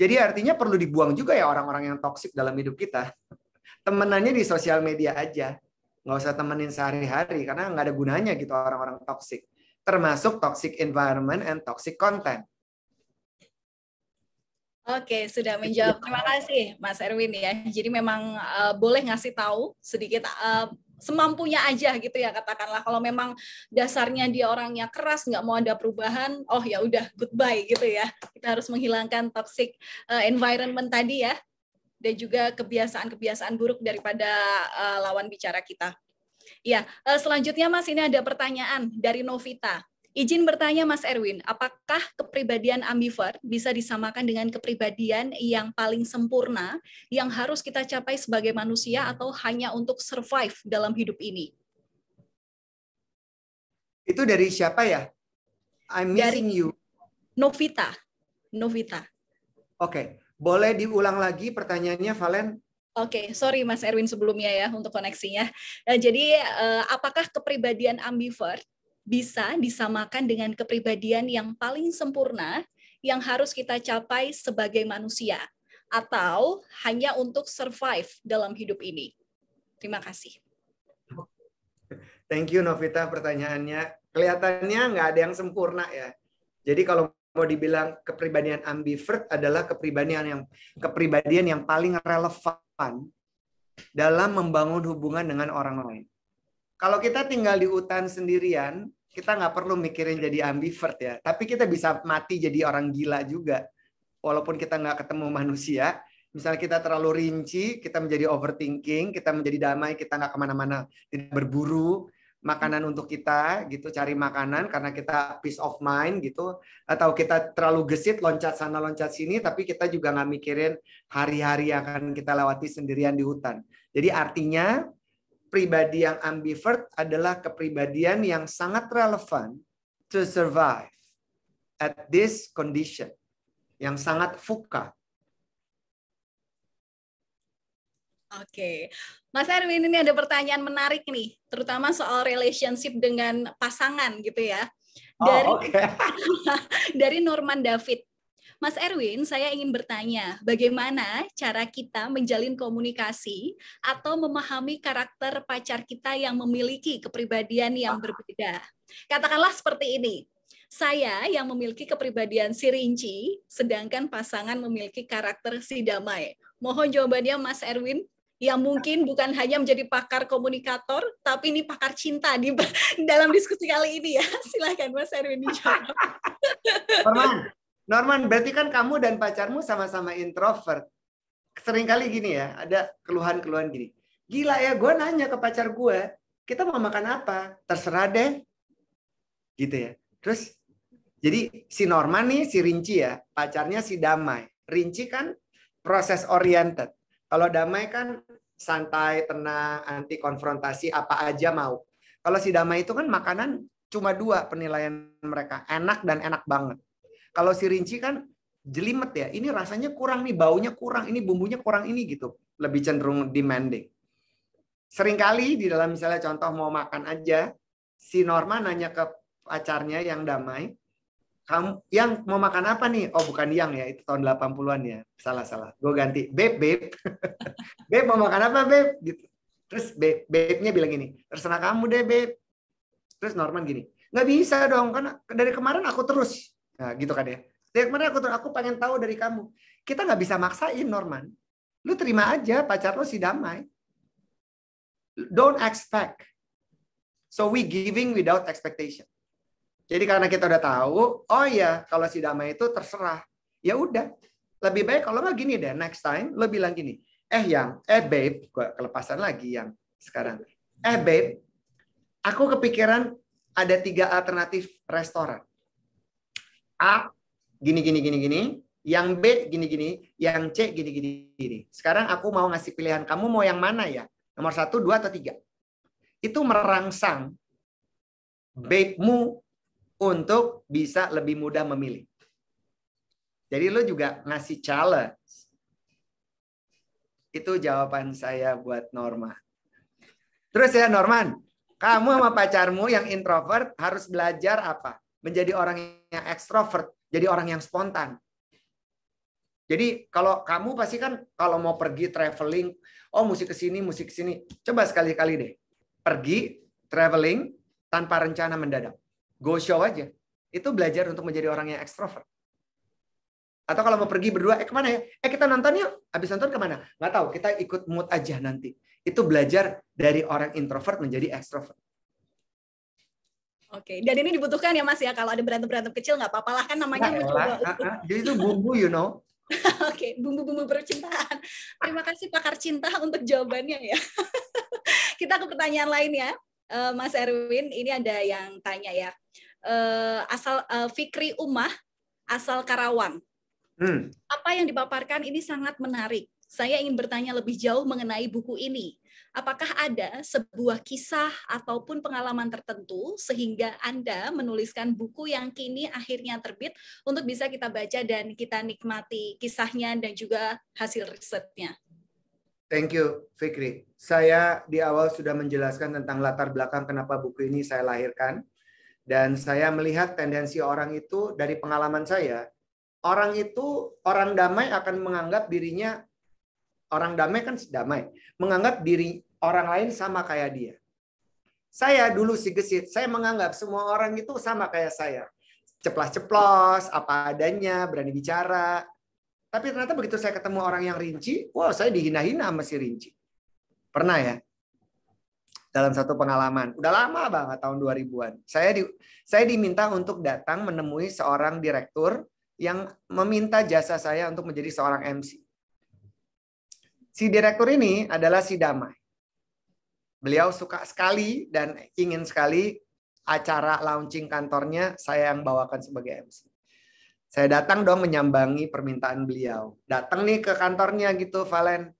Jadi artinya perlu dibuang juga ya orang-orang yang toksik dalam hidup kita. Temenannya di sosial media aja. Nggak usah temenin sehari-hari, karena nggak ada gunanya gitu orang-orang toksik. Termasuk toxic environment and toxic content. Oke, sudah menjawab. Terima kasih Mas Erwin ya. Jadi memang boleh ngasih tahu sedikit semampunya aja gitu ya, katakanlah kalau memang dasarnya dia orangnya keras, nggak mau ada perubahan, oh ya udah goodbye gitu ya. Kita harus menghilangkan toxic environment tadi ya, dan juga kebiasaan-kebiasaan buruk daripada lawan bicara kita. Ya, selanjutnya Mas, ini ada pertanyaan dari Novita. Izin bertanya Mas Erwin, apakah kepribadian ambivert bisa disamakan dengan kepribadian yang paling sempurna yang harus kita capai sebagai manusia atau hanya untuk survive dalam hidup ini? Itu dari siapa ya? I'm missing you. Novita. Oke, boleh diulang lagi pertanyaannya, Valen? Oke, sorry Mas Erwin sebelumnya ya untuk koneksinya. Jadi, apakah kepribadian ambivert bisa disamakan dengan kepribadian yang paling sempurna yang harus kita capai sebagai manusia, atau hanya untuk survive dalam hidup ini? Terima kasih. Thank you Novita pertanyaannya. Kelihatannya nggak ada yang sempurna ya. Jadi kalau mau dibilang kepribadian ambivert adalah kepribadian yang paling relevan dalam membangun hubungan dengan orang lain. Kalau kita tinggal di hutan sendirian, kita nggak perlu mikirin jadi ambivert ya. Tapi kita bisa mati jadi orang gila juga. Walaupun kita nggak ketemu manusia. Misalnya kita terlalu rinci, kita menjadi overthinking, kita menjadi damai, kita nggak kemana-mana, tidak berburu makanan untuk kita, gitu, cari makanan karena kita peace of mind, gitu. Atau kita terlalu gesit, loncat sana, loncat sini, tapi kita juga nggak mikirin hari-hari yang akan kita lewati sendirian di hutan. Jadi artinya, pribadi yang ambivert adalah kepribadian yang sangat relevan to survive at this condition, yang sangat fuka. Oke, Mas Erwin, ini ada pertanyaan menarik nih, terutama soal relationship dengan pasangan gitu ya. Dari Norman David. Mas Erwin, saya ingin bertanya, bagaimana cara kita menjalin komunikasi atau memahami karakter pacar kita yang memiliki kepribadian yang berbeda? Katakanlah seperti ini, saya yang memiliki kepribadian si rinci, sedangkan pasangan memiliki karakter si damai. Mohon jawabannya Mas Erwin, yang mungkin bukan hanya menjadi pakar komunikator, tapi ini pakar cinta di dalam diskusi kali ini ya. Silakan Mas Erwin dijawab. Norman, berarti kan kamu dan pacarmu sama-sama introvert. Seringkali gini ya, ada keluhan-keluhan gini. Gila ya, gue nanya ke pacar gue, kita mau makan apa? Terserah deh. Gitu ya. Terus, jadi si Norman nih, si rinci ya, pacarnya si damai. Rinci kan proses oriented. Kalau damai kan santai, tenang, anti konfrontasi, apa aja mau. Kalau si damai itu kan makanan cuma 2 penilaian mereka, enak dan enak banget. Kalau si rinci kan jelimet ya, ini rasanya kurang nih, baunya kurang, ini bumbunya kurang ini gitu. Lebih cenderung demanding. Seringkali di dalam misalnya contoh mau makan aja, si Norma nanya ke pacarnya yang damai, kamu yang mau makan apa nih? Oh bukan yang ya, itu tahun 80-an ya. Salah. Gue ganti, Beb. Beb mau makan apa, Beb? Gitu. Terus Bebnya bilang gini, terserah kamu deh, Beb. Terus Norman gini, nggak bisa dong, kan dari kemarin aku terus. Nah gitu kan ya. Dari kemarin aku pengen tahu dari kamu. Kita nggak bisa maksain, Norman. Lu terima aja, pacar lu si damai. Don't expect. So we giving without expectation. Jadi karena kita udah tahu, oh iya kalau si damai itu terserah. Ya udah, lebih baik kalau nggak gini deh, next time lo bilang gini, babe, gue kelepasan lagi yang sekarang. Babe, aku kepikiran ada 3 alternatif restoran. A, gini. Yang B, gini. Yang C, gini. Sekarang aku mau ngasih pilihan, kamu mau yang mana ya? Nomor 1, 2, atau 3? Itu merangsang babe-mu untuk bisa lebih mudah memilih. Jadi lo juga ngasih challenge. Itu jawaban saya buat Norma. Terus ya Norman, kamu sama pacarmu yang introvert harus belajar apa? Menjadi orang yang ekstrovert, jadi orang yang spontan. Jadi kalau kamu pasti kan kalau mau pergi traveling, oh musik ke sini. Coba sekali-kali deh. Pergi traveling tanpa rencana mendadak. Go show aja. Itu belajar untuk menjadi orang yang ekstrovert. Atau kalau mau pergi berdua, kemana ya? Kita nonton yuk. Habis nonton kemana? Nggak tahu, kita ikut mood aja nanti. Itu belajar dari orang introvert menjadi ekstrovert. Oke, dan ini dibutuhkan ya Mas ya, kalau ada berantem-berantem kecil nggak apa-apa lah, kan namanya mencoba. Jadi itu bumbu, you know. Oke, bumbu-bumbu percintaan. Terima kasih pakar cinta untuk jawabannya ya. Kita ke pertanyaan lain ya. Mas Erwin, ini ada yang tanya ya. Fikri Umah, asal Karawang. Apa yang dipaparkan ini sangat menarik. Saya ingin bertanya lebih jauh mengenai buku ini. Apakah ada sebuah kisah ataupun pengalaman tertentu sehingga Anda menuliskan buku yang kini akhirnya terbit untuk bisa kita baca dan kita nikmati kisahnya dan juga hasil risetnya? Thank you, Fikri. Saya di awal sudah menjelaskan tentang latar belakang kenapa buku ini saya lahirkan. Dan saya melihat tendensi orang itu dari pengalaman saya. Orang damai akan menganggap dirinya, orang damai kan damai, menganggap diri orang lain sama kayak dia. Saya dulu si gesit, saya menganggap semua orang itu sama kayak saya. Ceplas-ceplos, apa adanya, berani bicara. Tapi ternyata begitu saya ketemu orang yang rinci, wow saya dihina-hina sama si rinci. Pernah ya? dalam satu pengalaman. Udah lama banget, tahun 2000-an. Saya diminta untuk datang menemui seorang direktur yang meminta jasa saya untuk menjadi seorang MC. Si direktur ini adalah si Damai. Beliau suka sekali dan ingin sekali acara launching kantornya saya yang bawakan sebagai MC. Saya datang dong menyambangi permintaan beliau. Datang nih ke kantornya gitu, Valen.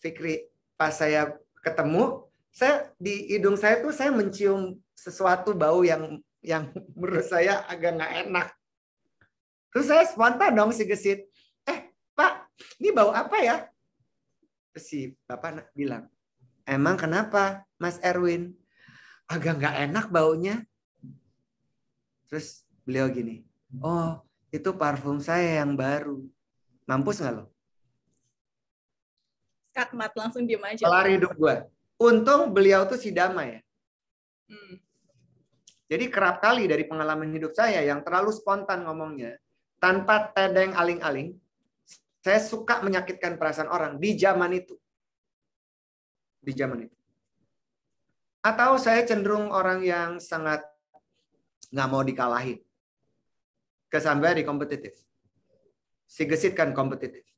Fikri, pas saya ketemu, di hidung saya tuh saya mencium sesuatu bau yang menurut saya agak nggak enak. Terus saya spontan dong si gesit, Pak, ini bau apa ya? Terus si Bapak bilang, emang kenapa Mas Erwin? Agak nggak enak baunya. Terus beliau gini, oh itu parfum saya yang baru. Mampus nggak lo? Skakmat, langsung diem aja. Kelar hidup gue. Untung beliau tuh si Damai ya. Jadi kerap kali dari pengalaman hidup saya yang terlalu spontan ngomongnya, tanpa tedeng aling-aling, saya suka menyakitkan perasaan orang di zaman itu. Di zaman itu. Atau saya cenderung orang yang sangat nggak mau dikalahin. Kesampai di kompetitif. Si gesit kan kompetitif.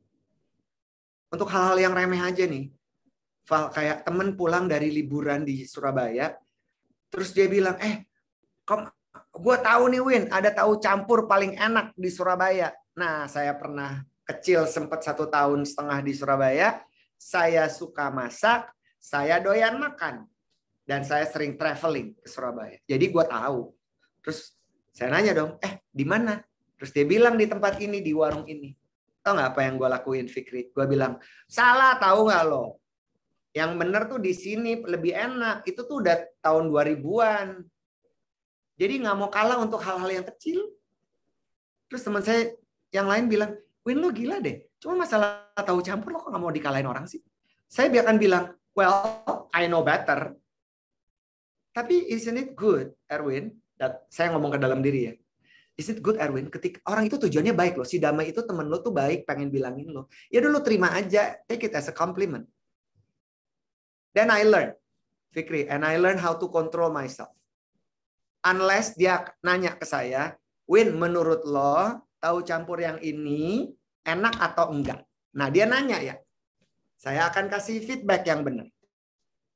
Untuk hal-hal yang remeh aja nih. Kayak temen pulang dari liburan di Surabaya, terus dia bilang, gue tahu nih Win, ada tahu campur paling enak di Surabaya. Nah, saya pernah kecil sempat 1,5 tahun di Surabaya, saya suka masak, saya doyan makan, dan saya sering traveling ke Surabaya. Jadi gue tahu. Terus saya nanya dong, di mana? Terus dia bilang di tempat ini, di warung ini. Tahu nggak apa yang gue lakuin, Fikri? Gue bilang, salah tahu nggak lo? Yang bener tuh di sini lebih enak. Itu tuh udah tahun 2000-an. Jadi nggak mau kalah untuk hal-hal yang kecil. Terus teman saya yang lain bilang, Win lo gila deh. Cuma masalah tahu campur lo kok nggak mau dikalahin orang sih? Saya akan bilang, well, I know better. Tapi isn't it good, Erwin? Saya ngomong ke dalam diri ya. Is it good, Erwin? Ketika orang itu tujuannya baik loh. Si Damai itu temen lo tuh baik, pengen bilangin lo. Ya dulu terima aja. Take it as a compliment. Then I learn, Fikri, and I learn how to control myself. Unless dia nanya ke saya, Win, menurut lo tahu campur yang ini enak atau enggak? Nah, dia nanya ya. Saya akan kasih feedback yang benar.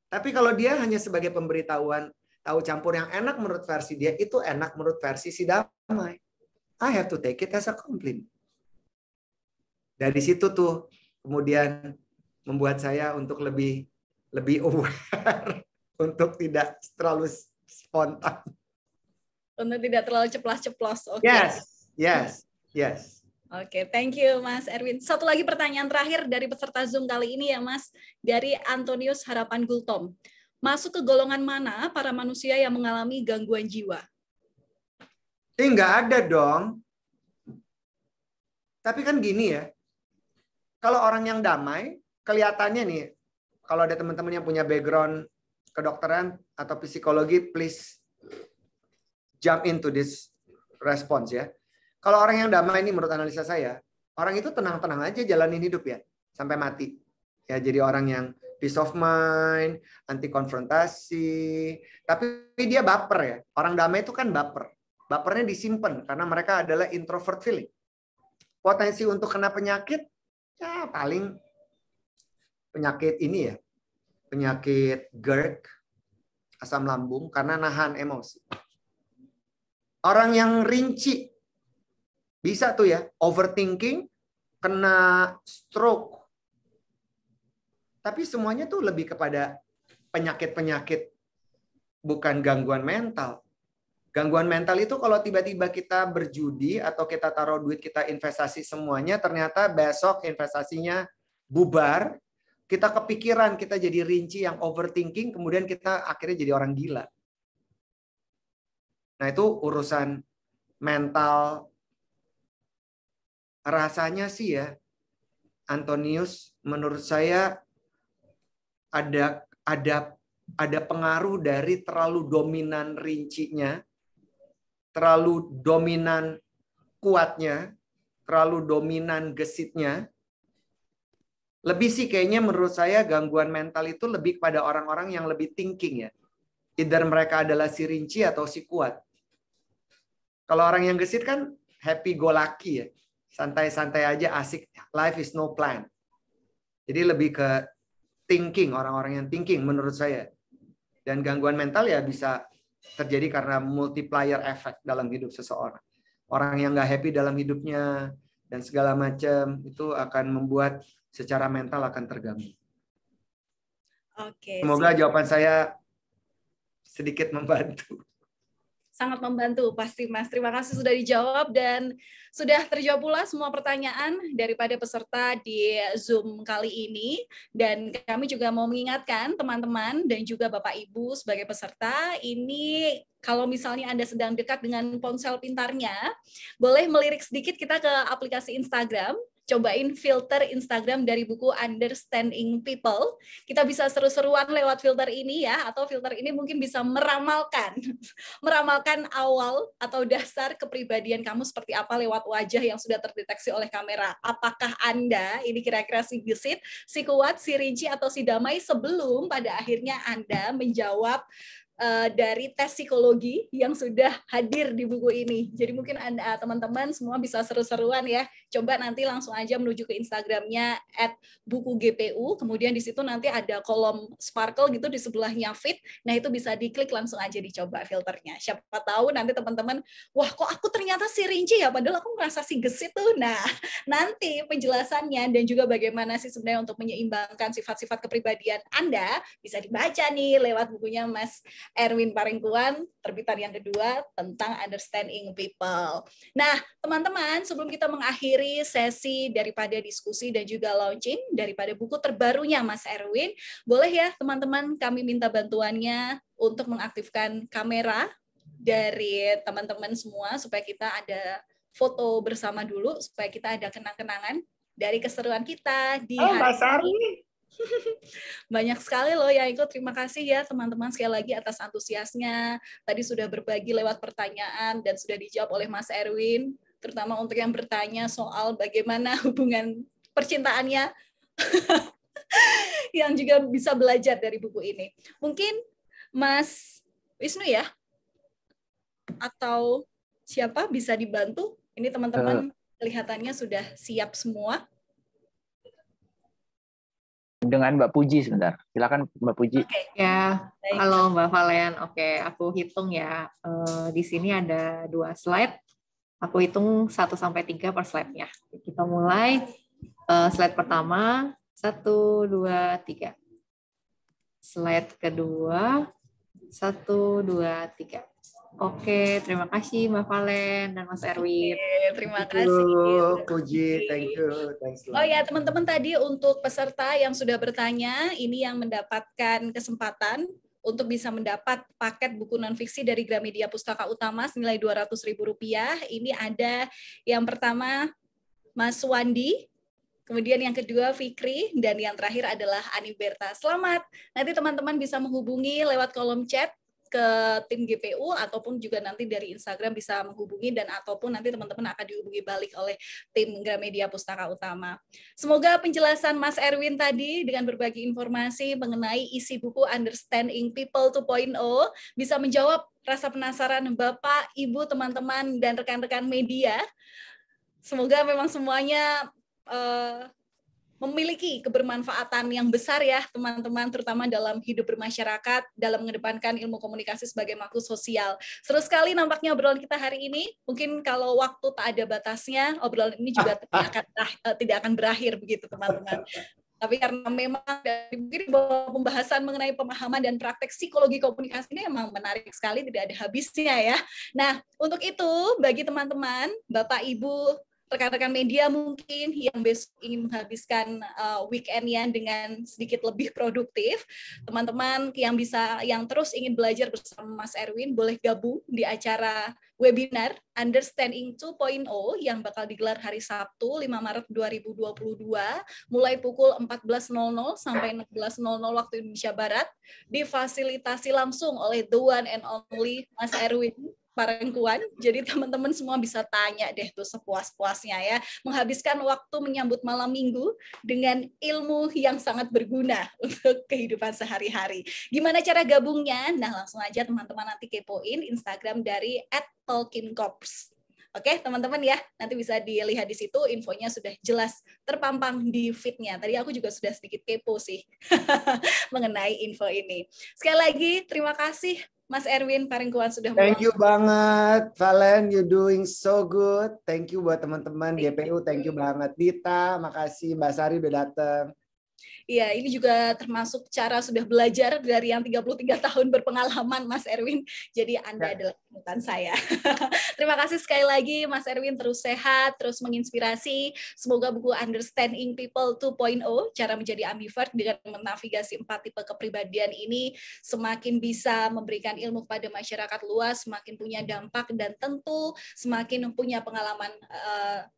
Tapi kalau dia hanya sebagai pemberitahuan, tahu campur yang enak menurut versi dia, itu enak menurut versi si Damai. I have to take it as a compliment. Dari situ tuh kemudian membuat saya untuk lebih aware, untuk tidak terlalu spontan. Untuk tidak terlalu ceplas-ceplos. Oke. Yes. Oke, thank you Mas Erwin. Satu lagi pertanyaan terakhir dari peserta Zoom kali ini ya Mas, dari Antonius Harapan Gultom. Masuk ke golongan mana para manusia yang mengalami gangguan jiwa? Nggak ada dong. Tapi kan gini ya, kalau orang yang damai, kelihatannya nih, kalau ada teman-teman yang punya background kedokteran atau psikologi, please jump into this response ya. Kalau orang yang damai ini menurut analisa saya, orang itu tenang-tenang aja jalanin hidup ya, sampai mati. Ya, jadi orang yang peace of mind, anti konfrontasi, tapi dia baper ya. Orang damai itu kan baper. Bapernya disimpan karena mereka adalah introvert feeling. Potensi untuk kena penyakit, ya paling penyakit ini ya, penyakit GERD, asam lambung, karena nahan emosi. Orang yang rinci, bisa tuh ya, overthinking, kena stroke. Tapi semuanya tuh lebih kepada penyakit-penyakit, bukan gangguan mental. Gangguan mental itu kalau tiba-tiba kita berjudi atau kita taruh duit, kita investasi semuanya, ternyata besok investasinya bubar, kita kepikiran, kita jadi rinci yang overthinking, kemudian kita akhirnya jadi orang gila. Nah itu urusan mental. Rasanya sih ya, Antonius, menurut saya ada pengaruh dari terlalu dominan rincinya, terlalu dominan kuatnya, terlalu dominan gesitnya, Lebih sih kayaknya menurut saya gangguan mental itu lebih pada orang-orang yang lebih thinking ya. Either mereka adalah si rinci atau si kuat. Kalau orang yang gesit kan happy go lucky ya. Santai-santai aja, asik. Life is no plan. Jadi lebih ke thinking, orang-orang yang thinking menurut saya. Dan gangguan mental ya bisa terjadi karena multiplier effect dalam hidup seseorang. Orang yang nggak happy dalam hidupnya dan segala macam itu akan membuat secara mental akan terganggu. Oke, Semoga jawaban saya sedikit membantu. sangat membantu pasti Mas. Terima kasih sudah dijawab dan sudah terjawab pula semua pertanyaan daripada peserta di Zoom kali ini. Dan kami juga mau mengingatkan teman-teman dan juga Bapak Ibu sebagai peserta, ini kalau misalnya Anda sedang dekat dengan ponsel pintarnya, boleh melirik sedikit kita ke aplikasi Instagram. Cobain filter Instagram dari buku Understanding People. Kita bisa seru-seruan lewat filter ini ya, atau filter ini mungkin bisa meramalkan awal atau dasar kepribadian kamu seperti apa lewat wajah yang sudah terdeteksi oleh kamera. Apakah Anda ini kira-kira si gesit, si kuat, si rinci, atau si damai sebelum pada akhirnya Anda menjawab dari tes psikologi yang sudah hadir di buku ini. Jadi mungkin Anda teman-teman semua bisa seru-seruan ya. Coba nanti langsung aja menuju ke Instagramnya @buku_gpu. Kemudian di situ nanti ada kolom sparkle gitu di sebelahnya fit. Nah itu bisa diklik langsung aja dicoba filternya. Siapa tahu nanti teman-teman, wah kok aku ternyata si rinci ya, padahal aku merasa si gesit tuh. Nah nanti penjelasannya dan juga bagaimana sih sebenarnya untuk menyeimbangkan sifat-sifat kepribadian Anda bisa dibaca nih lewat bukunya Mas Erwin Parengkuan, terbitan yang kedua tentang Understanding People. Nah, teman-teman, sebelum kita mengakhiri sesi daripada diskusi dan juga launching daripada buku terbarunya Mas Erwin, boleh ya teman-teman kami minta bantuannya untuk mengaktifkan kamera dari teman-teman semua supaya kita ada foto bersama dulu, supaya kita ada kenang-kenangan dari keseruan kita di hari ini. Banyak sekali loh yang ikut. Terima kasih ya teman-teman sekali lagi atas antusiasnya. Tadi sudah berbagi lewat pertanyaan dan sudah dijawab oleh Mas Erwin, terutama untuk yang bertanya soal bagaimana hubungan percintaannya yang juga bisa belajar dari buku ini. Mungkin Mas Wisnu ya? Atau siapa bisa dibantu? Ini teman-teman kelihatannya sudah siap semua. Dengan Mbak Puji sebentar. Silakan Mbak Puji. Oke. Ya, halo Mbak Valen. Oke, aku hitung ya. Di sini ada 2 slide. Aku hitung 1 sampai 3 per slide-nya. Kita mulai. Slide pertama, 1, 2, 3. Slide kedua, 1, 2, 3. Oke, terima kasih Mbak Valen dan Mas Erwin. Terima kasih. Puji, thank you. Thanks oh ya, teman-teman tadi untuk peserta yang sudah bertanya, ini yang mendapatkan kesempatan untuk bisa mendapat paket buku non-fiksi dari Gramedia Pustaka Utama senilai Rp200.000. Ini ada yang pertama Mas Wandi, kemudian yang kedua Fikri, dan yang terakhir adalah Ani Berta. Selamat. Nanti teman-teman bisa menghubungi lewat kolom chat ke tim GPU ataupun juga nanti dari Instagram bisa menghubungi dan ataupun nanti teman-teman akan dihubungi balik oleh tim Gramedia Pustaka Utama. Semoga penjelasan Mas Erwin tadi dengan berbagi informasi mengenai isi buku Understanding People 2.0 bisa menjawab rasa penasaran Bapak, Ibu, teman-teman, dan rekan-rekan media. Semoga memang semuanya memiliki kebermanfaatan yang besar ya teman-teman, terutama dalam hidup bermasyarakat, dalam mengedepankan ilmu komunikasi sebagai makhluk sosial. Seru sekali nampaknya obrolan kita hari ini. Mungkin kalau waktu tak ada batasnya, obrolan ini juga tidak akan berakhir begitu teman-teman. Tapi karena memang dari pembahasan mengenai pemahaman dan praktek psikologi komunikasi ini memang menarik sekali, tidak ada habisnya ya. Nah, untuk itu bagi teman-teman, Bapak, Ibu, rekan-rekan media mungkin yang besok ingin menghabiskan weekend-nya dengan sedikit lebih produktif, teman-teman yang terus ingin belajar bersama Mas Erwin boleh gabung di acara webinar Understanding 2.0 yang bakal digelar hari Sabtu 5 Maret 2022 mulai pukul 14.00 sampai 16.00 waktu Indonesia Barat, difasilitasi langsung oleh the one and only Mas Erwin Parengkuan. Jadi teman-teman semua bisa tanya deh tuh sepuas-puasnya ya. Menghabiskan waktu menyambut malam minggu dengan ilmu yang sangat berguna untuk kehidupan sehari-hari. Gimana cara gabungnya? Nah, langsung aja teman-teman nanti kepoin Instagram dari @tolkienkorps. Oke, teman-teman ya, nanti bisa dilihat di situ, infonya sudah jelas terpampang di feed-nya. Tadi aku juga sudah sedikit kepo sih mengenai info ini. Sekali lagi, terima kasih Mas Erwin Parengkuan sudah Thank you meluangkan. banget, Valen. You doing so good. Thank you buat teman-teman GPU. Thank you banget. Dita, makasih. Mbak Sari udah datang. Iya, ini juga termasuk cara sudah belajar dari yang 33 tahun berpengalaman, Mas Erwin. Jadi Anda adalah panutan saya. Terima kasih sekali lagi, Mas Erwin. Terus sehat, terus menginspirasi. Semoga buku Understanding People 2.0, cara menjadi ambivert dengan menavigasi 4 tipe kepribadian ini semakin bisa memberikan ilmu kepada masyarakat luas, semakin punya dampak, dan tentu semakin punya pengalaman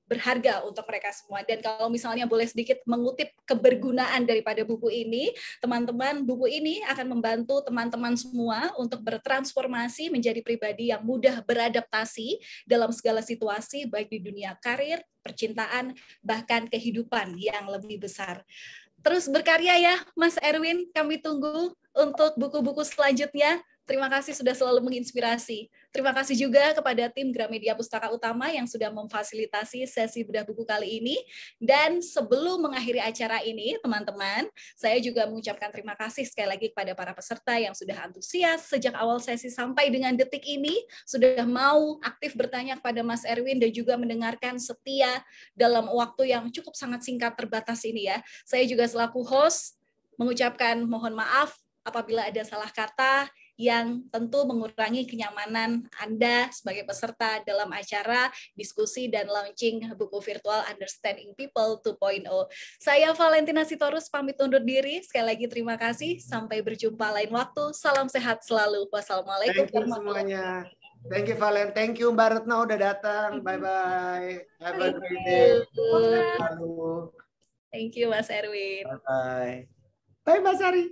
berharga untuk mereka semua. Dan kalau misalnya boleh sedikit mengutip kebergunaan daripada buku ini, teman-teman, buku ini akan membantu teman-teman semua untuk bertransformasi menjadi pribadi yang mudah beradaptasi dalam segala situasi, baik di dunia karir, percintaan, bahkan kehidupan yang lebih besar. Terus berkarya ya, Mas Erwin. Kami tunggu untuk buku-buku selanjutnya. Terima kasih sudah selalu menginspirasi. Terima kasih juga kepada tim Gramedia Pustaka Utama yang sudah memfasilitasi sesi bedah buku kali ini. Dan sebelum mengakhiri acara ini, teman-teman, saya juga mengucapkan terima kasih sekali lagi kepada para peserta yang sudah antusias sejak awal sesi sampai dengan detik ini, sudah mau aktif bertanya kepada Mas Erwin dan juga mendengarkan setia dalam waktu yang cukup sangat singkat terbatas ini ya. Saya juga selaku host mengucapkan mohon maaf apabila ada salah kata yang tentu mengurangi kenyamanan Anda sebagai peserta dalam acara diskusi dan launching buku virtual Understanding People 2.0. Saya Valentina Sitorus pamit undur diri. Sekali lagi terima kasih. Sampai berjumpa lain waktu. Salam sehat selalu. Wassalamualaikum warahmatullahi wabarakatuh. Thank you Valen. Thank you Mbak Retno udah datang. Bye-bye. Have a great day. Thank you Mas Erwin. Bye-bye. Bye Mbak Sari.